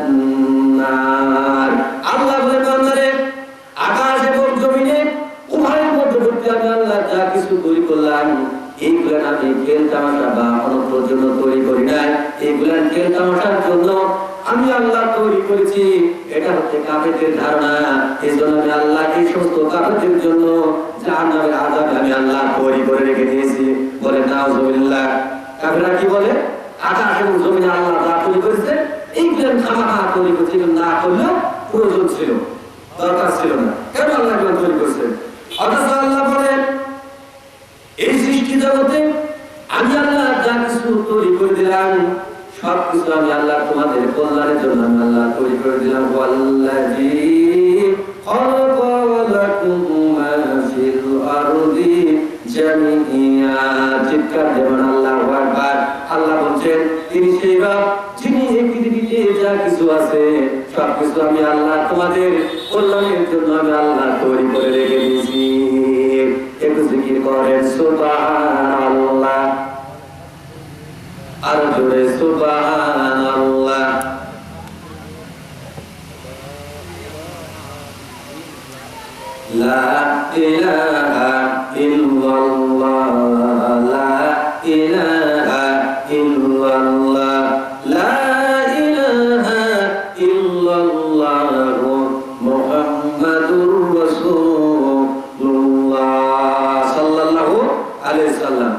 নার। আল্লাহ বলেন বান্দারে আকাশ এবং জমিনে উভয়ের মধ্যবর্তী আমি আল্লাহ যা কিছু তৈরি করলাম এইগুলো আমি খেল তামাশা বা অনন্তর জন্য তৈরি করি নাই। এইগুলো খেল তামাশার জন্য আমি আল্লাহ তৈরি করেছি। এটা হচ্ছে কাফেরদের ধারণা। এই জন্য আমি আল্লাহ এই সমস্ত কাফেরদের জন্য জাহান্নামের আযাব আমি আল্লাহ তৈরি করে রেখে দিয়েছি। বলে নাউযুবিল্লাহ। কাফেররা কি বলে? আকাশ এবং জমিনে আল্লাহ যা তৈরি করেছে এইগুলো খামাখা তৈরি করছে, না করলেও প্রয়োজন ছিল, দরকার ছিল না। কেন আল্লাহ তৈরি করছে? অথচ আল্লাহ বলেন এই সৃষ্টি জগতে আমি আল্লাহ যা কিছু তৈরি করে দিলাম সবকিছু আমি আল্লাহ তোমাদের কল্যাণের জন্য আমি আল্লাহ তৈরি করে দিলাম। ওয়াল্লাযী খালাকা লাকুম মা ফিল আরদি জামিআ। চিৎকার দেবেন আল্লাহু আকবার। আল্লাহ বলছেন তিনি সেই রব যিনি এই পৃথিবীতে যা কিছু আছে সবকিছু আমি আল্লাহ তোমাদের কল্যাণের জন্য আমি আল্লাহ তৈরি করে রেখে দিয়েছি। একটু জিকির করেন সুবহানাল্লাহ, আর জোরে সুবহানাল্লাহ। লা ইলাহা ইল্লাল্লাহ, লা ইলাহা ইল্লাল্লাহ, লা ইলাহা ইল্লাল্লাহ মুহাম্মাদুর রাসূলুল্লাহ সাল্লাল্লাহু আলাইহি সাল্লাম।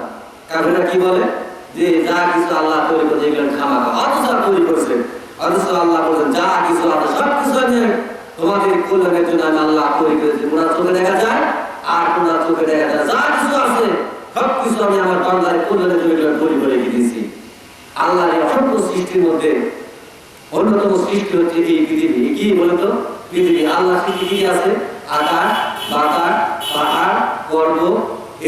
কাফেররা কি বলে? যে যা কিছু আল্লাহ তৈরি করেছে এগুলো খামাখা, অথচ তৈরি করছে। অথচ আল্লাহ বলেন যা কিছু আছে সবকিছু আমি তোমাদের কল্যাণের জন্য আমি আল্লাহ তৈরি করেছি। কোন চোখে দেখা যায় আর কোন চোখে দেখা যায়, যা কিছু আছে সবকিছু আমি আমার বান্দার কল্যাণের জন্য তৈরি করে রেখে দিয়েছি। আল্লাহর এই অসংখ্য সৃষ্টির মধ্যে অন্যতম সৃষ্টি হচ্ছে এই পৃথিবী। কি বলতো? পৃথিবী। আল্লাহ সৃষ্টি কি আছে? আকাশ, বাতাস, পাহাড়, পর্বত,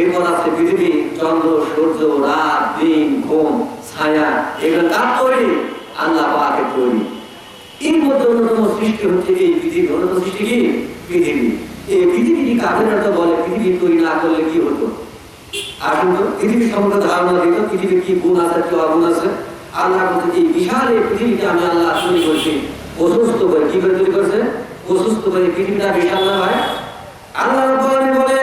এরপর আছে পৃথিবী, চন্দ্র, সূর্য, রাত, দিন, ঘুম, ছায়া, এগুলো কার তৈরি? আল্লাহ পাকের তৈরি। এর মধ্যে অন্যতম সৃষ্টি হচ্ছে এই পৃথিবী। অন্যতম সৃষ্টি কি? পৃথিবী। এই পৃথিবীটি কাফেররা তো বলে পৃথিবী তৈরি না করলে কি হতো? আসুন তো পৃথিবী সম্পর্কে ধারণা দিত, পৃথিবীর কি গুণ আছে কি অগুণ আছে। আল্লাহ বলছে এই বিশাল এই পৃথিবীকে আমি আল্লাহ তৈরি করছি প্রশস্ত করে। কি করে তৈরি করছে? প্রশস্ত করে। পৃথিবীটা বিশাল না হয়? আল্লাহ বলেন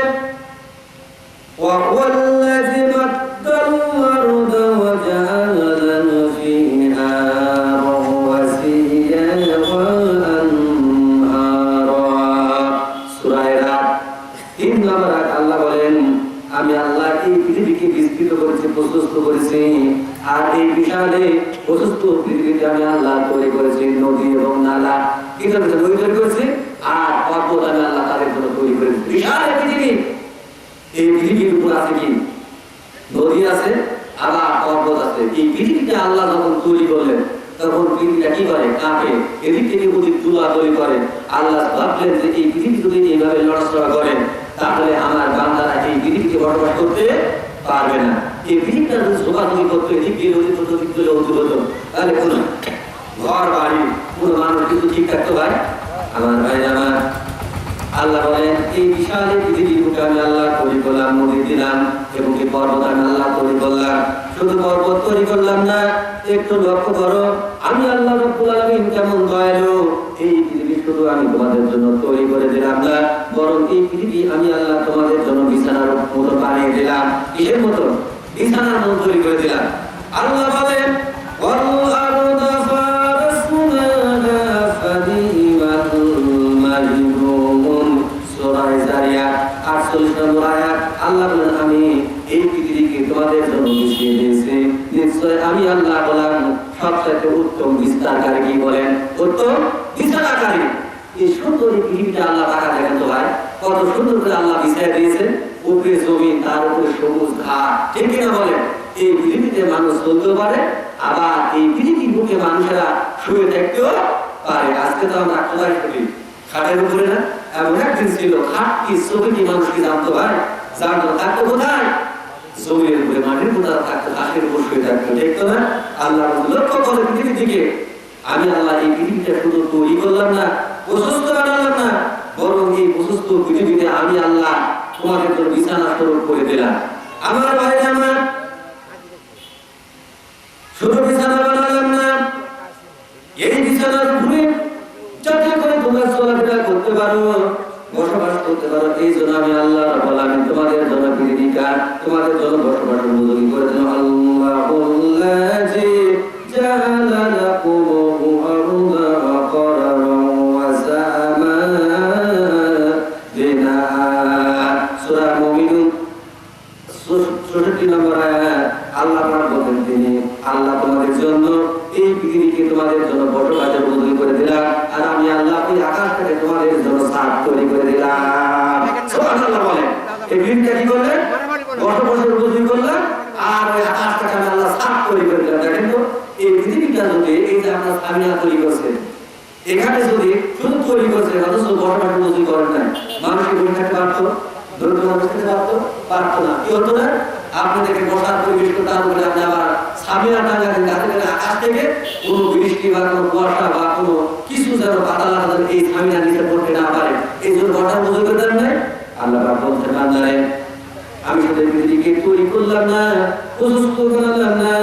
وهو الذي مد الأرض وجعل فيها رواسي وأنهارا। সূরা রাত 3 নম্বর আয়াত আল্লাহ বলেন আমি আল্লাহ এই পৃথিবীকে বিস্তৃত করেছি, প্রশস্ত করেছি। আর এই বিশালে প্রশস্ত পৃথিবীতে আমি আল্লাহ তৈরি করেছি নদী এবং নালা। কি করেছে? নদী তৈরি করেছি আর পর্বত আমি আল্লাহ তাদের জন্য তৈরি করেছি। বিশাল পৃথিবী। এই পৃথিবীর উপর আছে কি? নদী আছে, আবার পর্বত আছে। এই পৃথিবীকে আল্লাহ যখন তৈরি করলেন তখন পৃথিবীটা কি করে? কাঁপে। এদিক থেকে ওদিক তুলাতুলি করে। আল্লাহ ভাবলেন যে এই পৃথিবী যদি এইভাবে নড়াচড়া করেন তাহলে আমার বান্দারা এই পৃথিবীকে বসবাস করতে পারবে না। এই পৃথিবীটা যদি ঝোঁকাঝুঁকি করতো এদিক দিয়ে নদী তো দিক তুলে উঁচু হতো, তাহলে কোন ঘর বাড়ি কোনো মানুষ কিন্তু ঠিক থাকতো ভাই আমার ভাই আমার। আল্লাহ বলেন এই বিশাল পৃথিবীর বুকে আমি আল্লাহ তৈরি করলাম, নদী দিলাম এবং এই পর্বত আমি আল্লাহ তৈরি করলাম। শুধু পর্বত তৈরি করলাম না, একটু লক্ষ্য করো আমি আল্লাহ রাব্বুল আলামিন কেমন দয়ালু। এই পৃথিবী শুধু আমি তোমাদের জন্য তৈরি করে দিলাম না, বরং এই পৃথিবী আমি আল্লাহ তোমাদের জন্য বিছানার মতো বানিয়ে দিলাম। কিসের মতো? বিছানার মতো তৈরি করে দিলাম। আল্লাহ বলেন আল্লাহ বলেন আমি এই পৃথিবীকে তোমাদের জন্য বিছিয়ে দিয়েছি। নিশ্চয় আমি আল্লাহ বললাম সবচেয়ে উত্তম বিস্তারকারী। কি বলেন? উত্তম বিস্তারকারী। এই সুন্দর পৃথিবীটা আল্লাহ রাখা দেখেন তো ভাই, কত সুন্দর করে আল্লাহ বিছিয়ে দিয়েছে। উপরে জমি, তার উপরে সবুজ ঘাট। ঠিক কিনা বলেন? এই পৃথিবীতে মানুষ চলতেও পারে, আবার এই পৃথিবীর বুকে মানুষেরা শুয়ে থাকতেও পারে। আজকে তো আমরা কোথায় থাকি? খাটের উপরে না? এমন একদিন ছিল খাটকি ছবিটি মানুষ কি জানতো ভাই? জানতো থাকতো কোথায়? জমির উপরে, মাটির কোথায় থাকতো, ঘাসের উপর শুয়ে থাকতো, দেখতো না? আল্লাহ লক্ষ্য করে পৃথিবীর দিকে, আমি আল্লাহ এই পৃথিবীটা শুধু তৈরি করলাম না, প্রশস্ত বানালাম না, বরং এই প্রশস্ত পৃথিবীতে আমি আল্লাহ তোমাদের জন্য বিছানা স্বরূপ করে দিলাম। আমার ভাইরা আমার, শুধু বিছানা বানালাম না, এই বিছানার উপরে যাতে করে তোমরা চলাফেরা করতে পারো, বসবাস করতে পারো, এই জন্য আমি আল্লাহ রাব্বুল আলামিন তোমাদের জন্য পৃথিবীটা, তোমাদের জন্য বসবাসের উপযোগী করে দিলাম। আল্লাহুল্লাযী জাআলা লাকুমুল আরদা ওয়াকারারান ওয়া সামাআ। সূরা মুমিনুন ৬৬ নম্বর আয়াত। আল্লাহ পাক বলেন, তিনি আল্লাহ তোমাদের জন্য এই পৃথিবীকে তোমাদের জন্য বসবাসের উপযোগী করে দিলাম, আর আমি আল্লাহ ওই আকাশটাকে তোমাদের জন্য ছাদ তৈরি করে দিলাম। সুবহানাল্লাহ বলেন। এই পৃথিবীটা কি করলেন? বসবাসের উপযোগী করলাম, আর ওই আকাশটাকে আমি আল্লাহ ছাদ তৈরি করে দিলাম। দেখেন তো, এই পৃথিবীটা যদি এই যে আপনার স্বামীরা তৈরি করছে, এখানে যদি শুধু তৈরি করছে অথচ বসবাসের উপযোগী করেন নাই, মানুষ কি বসে থাকতে পারতো? পারতো না। কি হতো না? আপনি দেখে বসার পরিবেশ করতে হবে, আপনি আবার সামিনা টাঙ্গা দিন, যাতে করে আকাশ থেকে কোনো বৃষ্টি বা কোনো কুয়াশা বা কোনো কিছু যেন পাতালা এই সামিনা নিচে পড়তে না পারে, এই জন্য বসার উপযোগী করে দেন নাই। আল্লাহ পাক বলতে পারেন, আমি শুধু পৃথিবীকে তৈরি করলাম না, প্রশস্ত করলাম না,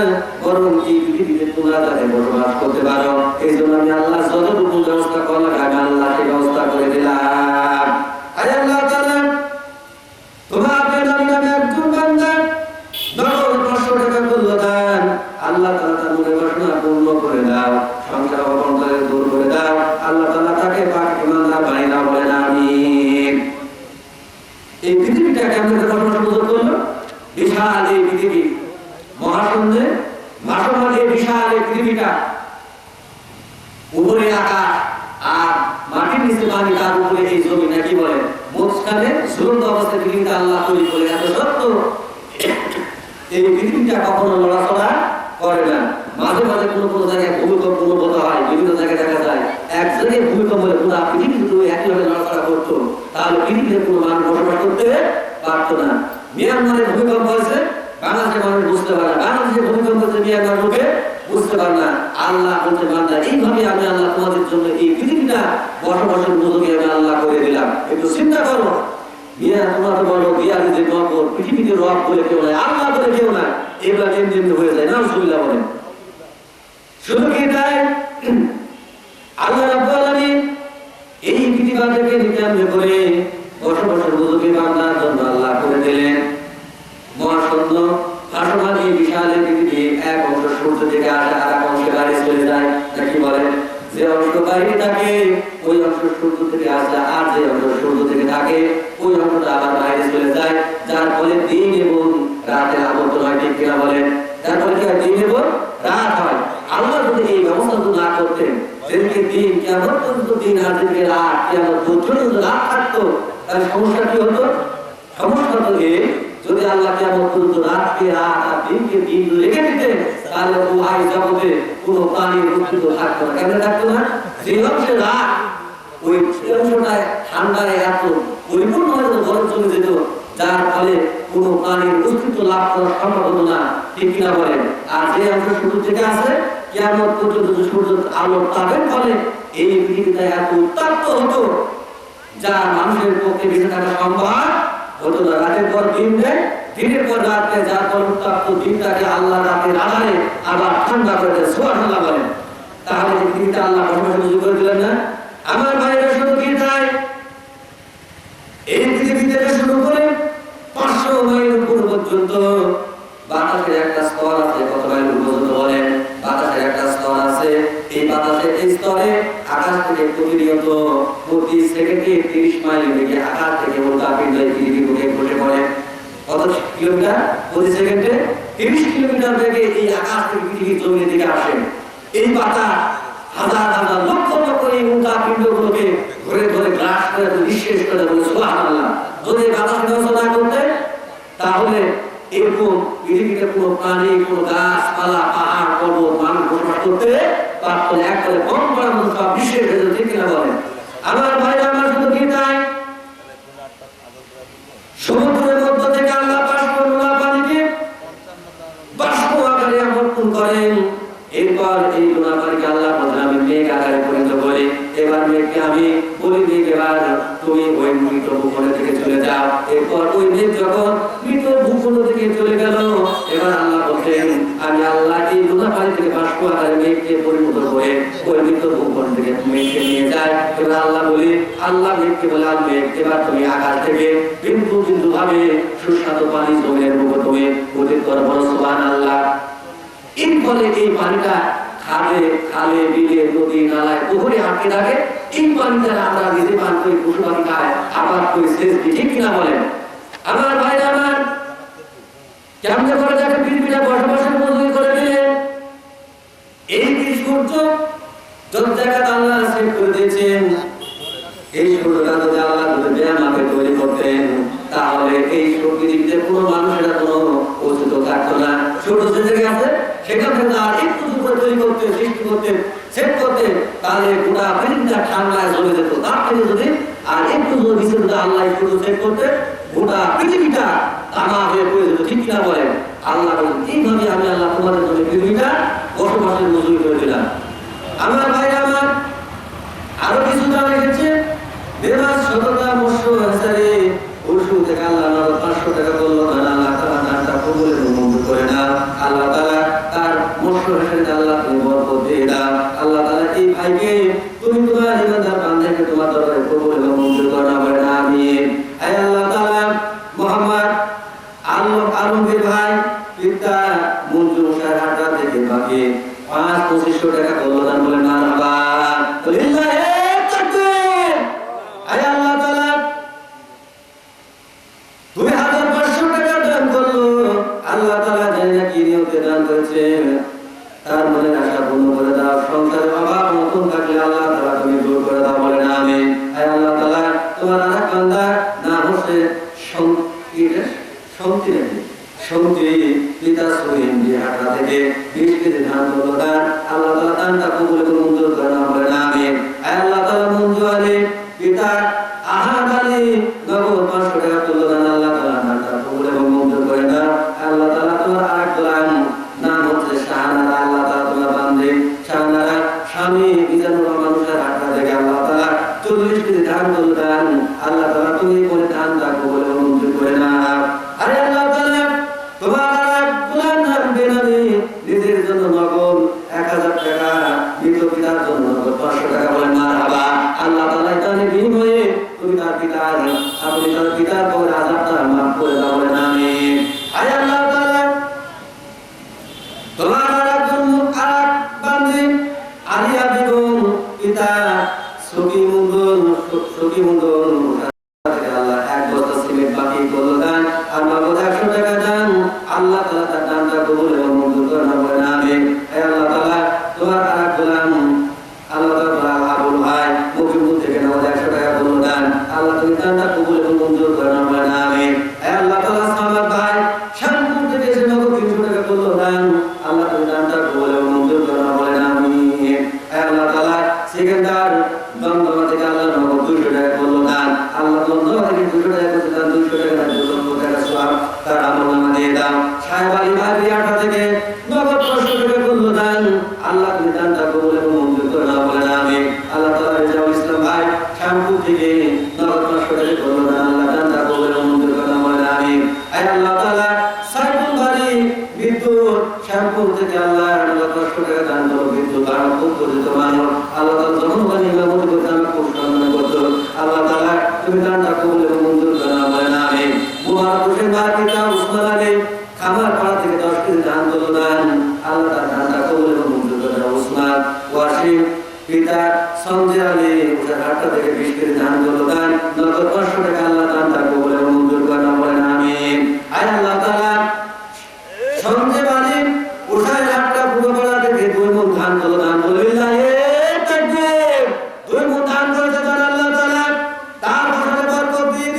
বরং এই পৃথিবীতে তোমরা যাতে বসবাস করতে পারো, এই জন্য আমি আল্লাহ যতটুকু ব্যবস্থা করলাম, আমি আল্লাহ সেই ব্যবস্থা করে দিলাম। আল্লাহ তাআলা তোমার আপনার নামে একজন বান্দা নগদ ৫০০ টাকা করল দান, আল্লাহ তাআলা তার মনের বাসনা পূর্ণ করে দাও, সংসার অবন্তরে দূর করে দাও, আল্লাহ তাআলা তাকে পাক ইমানদার বানিয়ে দাও, বলেন আমিন। এই পৃথিবীটা কেমন বসবাস সুযোগ করলো? বিশাল এই পৃথিবী, মহাশূন্যে ভাসমান এই বিশাল এই পৃথিবীটা, উপরে আকাশ আর মাটির নিচে পানি, তার উপরে এই জমি, নাকি বলে মাঝখানে ঝুলন্ত অবস্থায় পৃথিবীটা আল্লাহ তৈরি করে এত সত্য। এই পৃথিবীটা কখনো লড়াচড়া করে না, মাঝে মাঝে কোনো কোনো জায়গায় ভূমিকম্প অনুভূত হয়, বিভিন্ন জায়গায় দেখা যায় এক জায়গায় ভূমিকম্প হলে পুরো পৃথিবী যদি একইভাবে লড়াচড়া করতো, তাহলে পৃথিবীতে কোনো মানুষ বসবাস করতে পারতো না। মিয়ানমারে ভূমিকম্প হয়েছে, বাংলাদেশের মানুষ বুঝতে পারে না, বাংলাদেশের ভূমিকম্প হচ্ছে মিয়ানমার লোকে বুঝতে পারে না। আল্লাহ বলতে বান্দা, এইভাবে আমি আল্লাহ তোমাদের জন্য এই পৃথিবীটা বসবাসের উপযোগী আমি আল্লাহ করে দিলাম। একটু চিন্তা করো, মিয়া তোমরা তো বলো বিয়ারি যে নগর, পৃথিবীতে রব বলে কেউ নাই, আল্লাহ বলে কেউ নাই, এগুলা যেমনি হয়ে যায়, নাউজুবিল্লাহ বলেন। শুধু কি তাই? আল্লাহ রাব্বুল আলামিন এই পৃথিবীটাকে নিকামে করে বসবাসের উপযোগী বান্দার জন্য আল্লাহ করে দিলেন। মহাশূন্য ভাসমান এই বিশাল পৃথিবী, এক অংশ সূর্য থেকে আসে, আর এক অংশে বাইরে চলে যায়, নাকি বলেন? যে অংশ বাইরে থাকে ওই অংশ সূর্য থেকে আসে, আর যে অংশ সূর্য থেকে থাকে ওই অংশটা আবার বাইরে চলে যায়, যার ফলে দিন এবং রাতের আবর্তন হয়, ঠিক কিনা বলেন? যার ফলে দিন এবং রাত হয়। আল্লাহ যদি এই ব্যবস্থা না করতেন, যেদিকে দিন কিয়ামত পর্যন্ত দিন, আর যেদিকে রাত কিয়ামত পর্যন্ত রাত থাকতো, তার সমস্যা কি হতো? সমস্যা তো এই, যদি আল্লাহ কিয়ামত পর্যন্ত রাতকে রাত আর দিনকে দিন রেখে দিতেন, তাহলে ওই জগতে কোনো প্রাণীর অস্তিত্ব থাকতো না। কেন থাকতো না? যে অংশে রাত, ওই অংশটায় ঠান্ডায় এত পরিপূর্ণ হয়ে গরম চলে যেত, যার ফলে কোনো প্রাণীর অস্তিত্ব লাভ করা সম্ভব হতো না, ঠিক কিনা বলেন? আর যে অংশ সূর্য থেকে আসে, কিয়ামত পর্যন্ত সূর্য আলো তাপের ফলে এই পৃথিবীটা এত উত্তপ্ত হতো, যা মানুষের পক্ষে বেঁচে থাকা সম্ভব হতো না। রাতের পর দিন দেয়, দিনের পর রাত দেয়, যার ফলে উত্তপ্ত দিনটাকে আল্লাহ রাতের আধারে আবার ঠান্ডা করে দেয়। সুবহানাল্লাহ বলেন। তাহলে পৃথিবীটা আল্লাহ বসবাস করে দিলেন না? আমার ভাইরা শুধু কি তাই? এই পৃথিবী থেকে শুরু করে 500 মাইল উপর পর্যন্ত বাতাসের একটা স্তর আছে। কত মাইল পর্যন্ত বলেন? বাতাসের একটা স্তর আছে। এই বাতাসের এই স্তরে আকাশ থেকে প্রতিনিয়ত প্রতি সেকেন্ডে 30 মাইল বেগে আকাশ থেকে উল্কাপিণ্ড পৃথিবীর বুকে ঘটে পড়ে। কত কিলোমিটার প্রতি সেকেন্ডে? 30 কিলোমিটার বেগে এই আকাশ থেকে পৃথিবীর জমির দিকে আসে। এই বাতাস হাজার হাজার লক্ষ লক্ষ এই উল্কাপিণ্ডগুলোকে ধরে ধরে গ্রাস করে নিঃশেষ করে বলে সুবহানাল্লাহ। যদি বাতাস ব্যবস্থা না করতে, তাহলে এরকম পৃথিবীতে কোনো প্রাণী, কোনো গাছপালা, পাহাড়, পর্বত, মানুষ বসবাস করতে পারত না। একবারে কম করার মতো সব বিশেষ হয়ে যেত, ঠিক কিনা বলেন? আমার ভাইরা আমার শুধু কি তাই, সমুদ্রের মধ্য থেকে আল্লাহ বাষ্প নোনা পানিকে বাষ্প আকারে আবর্তন করেন। এরপর এই নোনা পানিকে আল্লাহ বলেন আমি মেঘ আকারে পরিণত করি। এবার মেঘকে আমি বলি মেঘ এবার তুমি ওই মৃত ভূখণ্ড থেকে চলে যাও। এরপর ওই মেঘ যখন মৃত ভূখণ্ড থেকে চলে গেল, এবার আল্লাহ বলছেন আমি আল্লাহ এই নোনা পানি থেকে বাষ্প আকারে মেঘকে পরিণত করে ওই মৃত ভূখণ্ড থেকে মেঘকে নিয়ে যায়। এবার আল্লাহ বলি আল্লাহ মেঘকে বলে আল মেঘ এবার তুমি আকাশ থেকে বিন্দু বিন্দু ভাবে সুস্বাদু পানি জমিনের উপর তুমি পতিত করো, বলো সুবহানাল্লাহ। এর ফলে এই পানিটা খালে খালে বিলে নদী নালায় পুকুরে আটকে থাকে। এই পানিটা আমরা নিজে পান করি, পশু পাখি খায়, আবার করি সেচ দিই, ঠিক কিনা বলেন? আমার ভাইরা আমার কেমন করে যাকে পৃথিবীটা বসবাসের মজুরি করে দিলেন। এই যে সূর্য যত জায়গা আল্লাহ সেট করে দিয়েছেন, এই সূর্যটা যদি আল্লাহ যদি ব্যায়ামকে তৈরি করতেন তাহলে এই পৃথিবীতে কোনো মানুষেরা কোনো অস্তিত্ব থাকতো না। সূর্য যে জায়গায় আছে সেখান থেকে আর একটু উপরে তৈরি করতে সৃষ্টি করতে সেট করতে তাহলে গোটা পৃথিবীটা ঠান্ডায় চলে যেত। তার থেকে যদি আর একটু যদি আল্লাহ সূর্য সেট করতে গোটা পৃথিবীটা তামা হয়ে পড়ে যেত, ঠিক কিনা বলেন? আল্লাহ বলেন এইভাবে আমি আল্লাহ তোমাদের জন্য পৃথিবীটা বসবাসের মজুরি করে দিলাম। আমার ভাইরা আমার আরো কিছু জানা গেছে, দেবাস শতটা মৎস্য হাজারে ওষুধ থেকে আল্লাহ 500 টাকা বললো না, আল্লাহ তাআলা দানটা কবুল মঞ্জুর করে না। আল্লাহ তাআলা তার মৎস্য হাজারে আল্লাহ তুমি বরকত দিয়ে দাও। আল্লাহ তাআলা এই ভাইকে তুমি তোমার ইমানদার বান্দাকে তোমার দরবারে কবুল এবং মঞ্জুর করো, বলেন আমিন। হে আল্লাহ তাআলা মোহাম্মদ আলমগীর ভাই পিতা মঞ্জু মুশার হাটা থেকে বাকি 5-2500 টাকা বললো দান, বলেন মারহাবা। লিল্লাহি তাকবীর। হে আল্লাহ তাআলা 2500 টাকা দান করলো। আল্লাহ তাআলা জানে কি নিয়তে দান করেছে, তার মনে আশা পূর্ণ করে দাও। সংসারে অভাব নতুন থাকলে আল্লাহ তাআলা তুমি দূর করে দাও, বলেন আমিন। হে আল্লাহ তাআলা তোমার আরেক বান্দা নাম হচ্ছে শান্তি পিতা সহিম বিহাটা থেকে 20 কেজি ধান করলো দান। আল্লাহ তাআলা দানটা কবুল এবং মঞ্জুর করে নাও, বলেন আমিন। হে আল্লাহ তাআলা মঞ্জু আলী পিতা আহাদ আলী নগদ 500 টাকা করলো দান। আল্লাহ তাআলা দানটা কবুল এবং মঞ্জুর করে নাও। আল্লাহ তাআলা তোমার আরেক গোলাম নাম হচ্ছে শাহনারা। আল্লাহ তাআলা তোমার বান্দে শাহনারা স্বামী মিজানুর রহমান মুশার হাটা থেকে আল্লাহ তাআলা 40 কেজি ধান করলো দান। আল্লাহ তাআলা তুমি বলে দানটা কবুল এবং মঞ্জুর করে নাও। আরে আল্লাহ তাআলা তোমার আরেক গোলাম নাম বেনামী নিজের জন্য নগদ 1000 টাকা, মৃত পিতার জন্য নগদ 500 টাকা, বলেন মারহাবা। আল্লাহ তাআলা তার বিনিময়ে তুমি তার পিতার পরে আযাবটা মাফ করে দাও, বলেন আমিন। আয় আল্লাহ তাআলা তোমার আরেক বান্দী আলিয়া বেগম পিতা সকি মুন্দন আল্লাহ 1 বস্তা সিমেন্ট বাকি করলো দান। আল্লাহ 100 টাকা দান। আল্লাহ তাআলা তার দানটা কবুল এবং মঞ্জুর করে নাও, বলেন আমিন। হে আল্লাহ তাআলা তোমার আরেক গোলাম আল্লাহ তাআলা আবুল ভাই মুকিমপুর থেকে 100 টাকা করলো দান। আল্লাহ তুমি দানটা কবুল এবং মঞ্জুর করে নাও, বলেন আমিন। হে আল্লাহ তাআলা সামাদ ভাই শামপুর থেকে এসে 300 টাকা করলো দান। আল্লাহ তুমি দানটা কবুল এবং মঞ্জুর করে নাও, বলেন আমিন। হে আল্লাহ তাআলা সেকেন্ডার দমদমা থেকে আল্লাহ 200 টাকা করলো দান। আল্লাহ দমদমা থেকে 200 টাকা করতে দান, 200 টাকা 200 টাকা সওয়াব তার আমলনামা দিয়ে দাও। সাহেব আলী ভাই বিয়াটা থেকে নগদ 500 টাকা করলো দান। আল্লাহ তুমি দানটা কবুল এবং মঞ্জুর করে নাও, বলেন আমিন। আল্লাহ তাআলা রেজাউল ইসলাম ভাই শ্যামপুর থেকে নগদ 500 টাকা করলো দান। আল্লাহ দানটা কবুল এবং মঞ্জুর করে নাও, বলেন আমিন। হে আল্লাহ তাআলা সাইফুল বাড়ি বিদ্যুৎ শ্যামপুর থেকে আল্লাহ 500 টাকা দান করো। বিদ্যুৎ বাড়া খুব পরিচিত মানুষ। আল্লাহ তাআলা যখন বাড়ি মেমোরি করতে আমরা খুব সম্মান করতো। আল্লাহ তাআলা তুমি দানটা কবুল এবং মঞ্জুর করে নাও, বলেন আমিন। মুবারক হোসেন ভাই পিতা উসমান আলী খামার পাড়া থেকে 10 কেজি ধান করলো দান। আল্লাহ তাআলা দানটা কবুল এবং মঞ্জুর করে নাও। উসমান ওয়াসিম পিতা সঞ্জয় আলী মুশার হাটা থেকে 20 কেজি ধান করলো দান। নগদ 500 টাকা। আল্লাহ দানটা কবুল এবং মঞ্জুর করে নাও, বলেন আমিন। আয় আল্লাহ তাআলা সঞ্জয় আলী মুশার হাটা পুরোপাড়া থেকে 2 মণ ধান করলো দান। লিল্লাহি তাকবীর। 2 মণ ধান করেছে দান। আল্লাহ তাআলা তার বছরে বরকত দিয়ে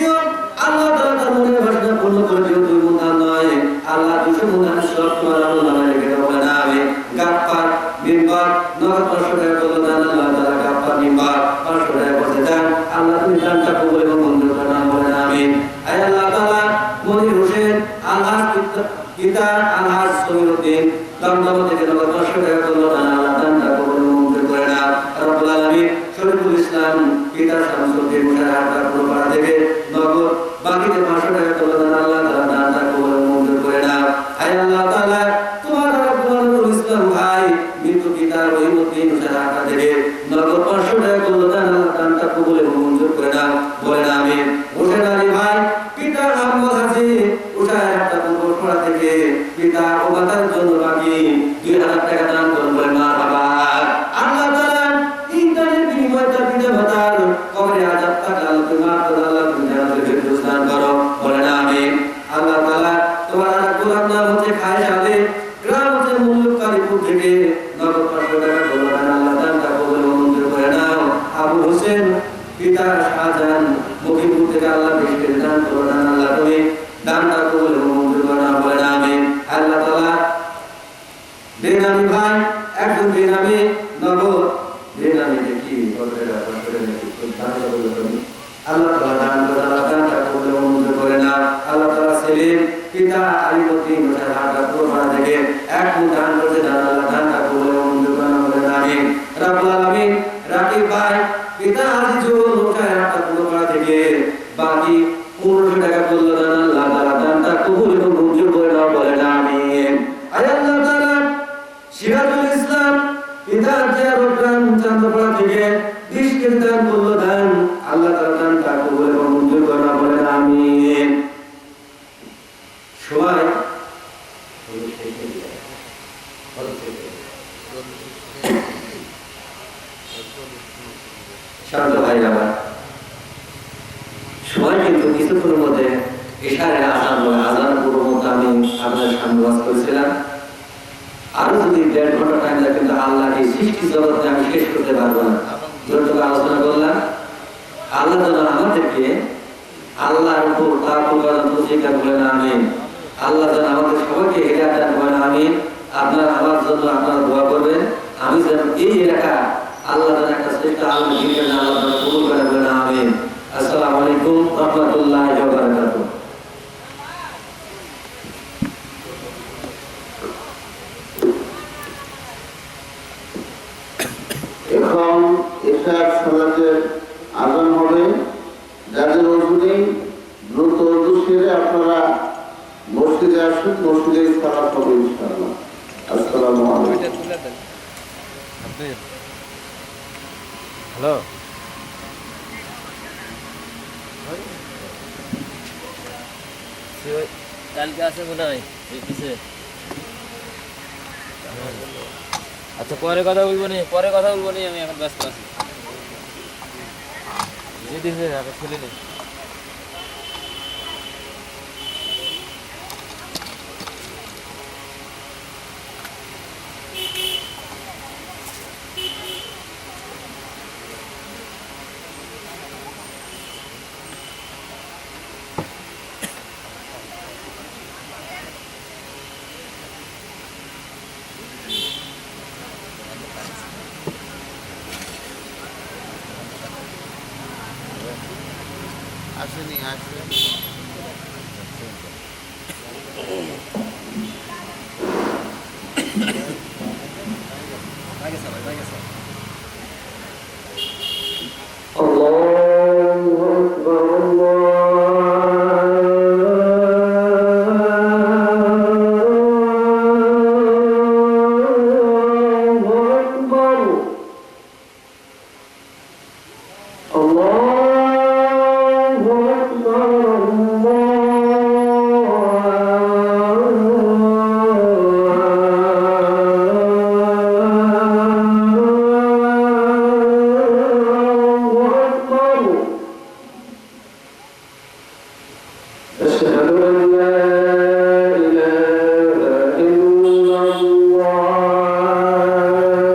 পিতা আলহাজ সমিরউদ্দিন দমদম থেকে নগদ 500 টাকা করলো দান, আল্লাহ দানটা কবুল ও মঞ্জুর করে নাও রব্বুল আলামিন। শরীফুল ইসলাম পিতা শামসুদ্দিন মুশাহারটা পুরোপাড়া থেকে নগদ বাকিতে 500 টাকা করলো দান, আল্লাহ দানটা কবুল ও মঞ্জুর করে নাও। আয় আল্লাহ তাআলা, তোমার রব্বুল ইসলাম ভাই মৃত্যু পিতা রহিমউদ্দিন মুশাহারটা থেকে নগদ 500 টাকা করলো দান, আল্লাহ দানটা কবুল ও মঞ্জুর করে নাও। বলেন আমিন। হোসেন আলী ভাই পিতা আহমদ হাজি উশাহারটা পুরোপাড়া থেকে পিতা ওবাদার জন্য বাকি 2000 টাকা দান করুন। বলেন মারহাবা। আল্লাহ তাআলা ইন্টারনেট বিনিময়ে তার পিতা মাতার কবরে আযাব থাকলে আল্লাহ তুমি মাফ করে দাও, আল্লাহ তুমি জান্নাতে ফেরদৌস দান করো। বলেন আমিন। আল্লাহ তাআলা তোমার গোলাম নাম হচ্ছে খায়স আলী, গ্রাম হচ্ছে মুল্লুকারীপুর থেকে নগদ 500 টাকা করলো দান, আল্লাহ দানটা কবুল ও মঞ্জুর করে নাও। আবু হোসেন পিতা শাহজাহান মুখিপুর থেকে আল্লাহ বেশি দান করো দান, আল্লাহ তুমি দানটা কবুল ও মঞ্জুর করে নাও। বলেন আমিন। আল্লাহ তাআলা বেনামি ভাই একজন বেনামি নগদ বেনামিতে কি করে আল্লাহ তাআলা দান করে, আল্লাহ দানটা কবুল ও মঞ্জুর করে নাও। আল্লাহ তাআলা সেলিম পিতা আলিউদ্দিন মুশাহারটা পুরোপাড়া থেকে 1 মুঠ দান করেছে দান, আল্লাহ দানটা কবুল ও মঞ্জুর করে নাও। বলেন আমিন। রব্বুল আলামিন রাকিব ভাই পিতা আজিজুল মুশাহারটা পুরোপাড়া থেকে বাকি 1500 টাকা করলো দান, আল্লাহ তাআলা দানটা কবুল ও মঞ্জুর করে নাও। বলেন আমিন। আয় আল্লাহ তাআলা সিরাজুল ইসলাম পিতা জিয়ারুদ্দান চান্দপাড়া থেকে 20 কেজি দান করলো দান, আল্লাহ তাআলা দানটা কবুল ও মঞ্জুর করে নাও। বলেন আমিন। সবাই শান্ত ভাই আমার সবাই কিন্তু কিছুক্ষণের মধ্যে এশারে আজান পূর্ব মতো আমি আপনাদের সামনে ওয়াজ করেছিলাম। আরো যদি 1.5 ঘন্টা টাইম লাগে কিন্তু আল্লাহ এই সৃষ্টি জগৎকে আমি শেষ করতে পারবো না। যতটুকু আলোচনা করলাম আল্লাহ যেন আমাদেরকে আল্লাহর উপর তাওয়াক্কুল করার তৌফিক দান করেন। আমিন। আল্লাহ যেন আমাদের সবাইকে হেদায়েত দান করেন। আমিন। আপনারা আমার জন্য আপনারা দোয়া করবেন, আমি যেন এই এলাকা আল্লাহ যেন একটা শ্রেষ্ঠ আলেম দিনের জন্য আল্লাহ যেন কবুল করে বলেন। আমিন। আসসালামু আলাইকুম ওয়া রাহমাতুল্লাহি ওয়া বারাকাতুহু। এখন এশার সালাতের আযান হবে। যাদের ওযু নেই দ্রুত ওযু সেরে আপনারা মসজিদে আসুন, মসজিদে সালাত হবে ইনশাআল্লাহ। আসসালামু আলাইকুম। হ্যালো কালকে আছে মনে হয় কিসে? আচ্ছা পরে কথা বলবো নি, আমি এখন ব্যস্ত আছি। ছেলে নেই। আসেনি আসবে।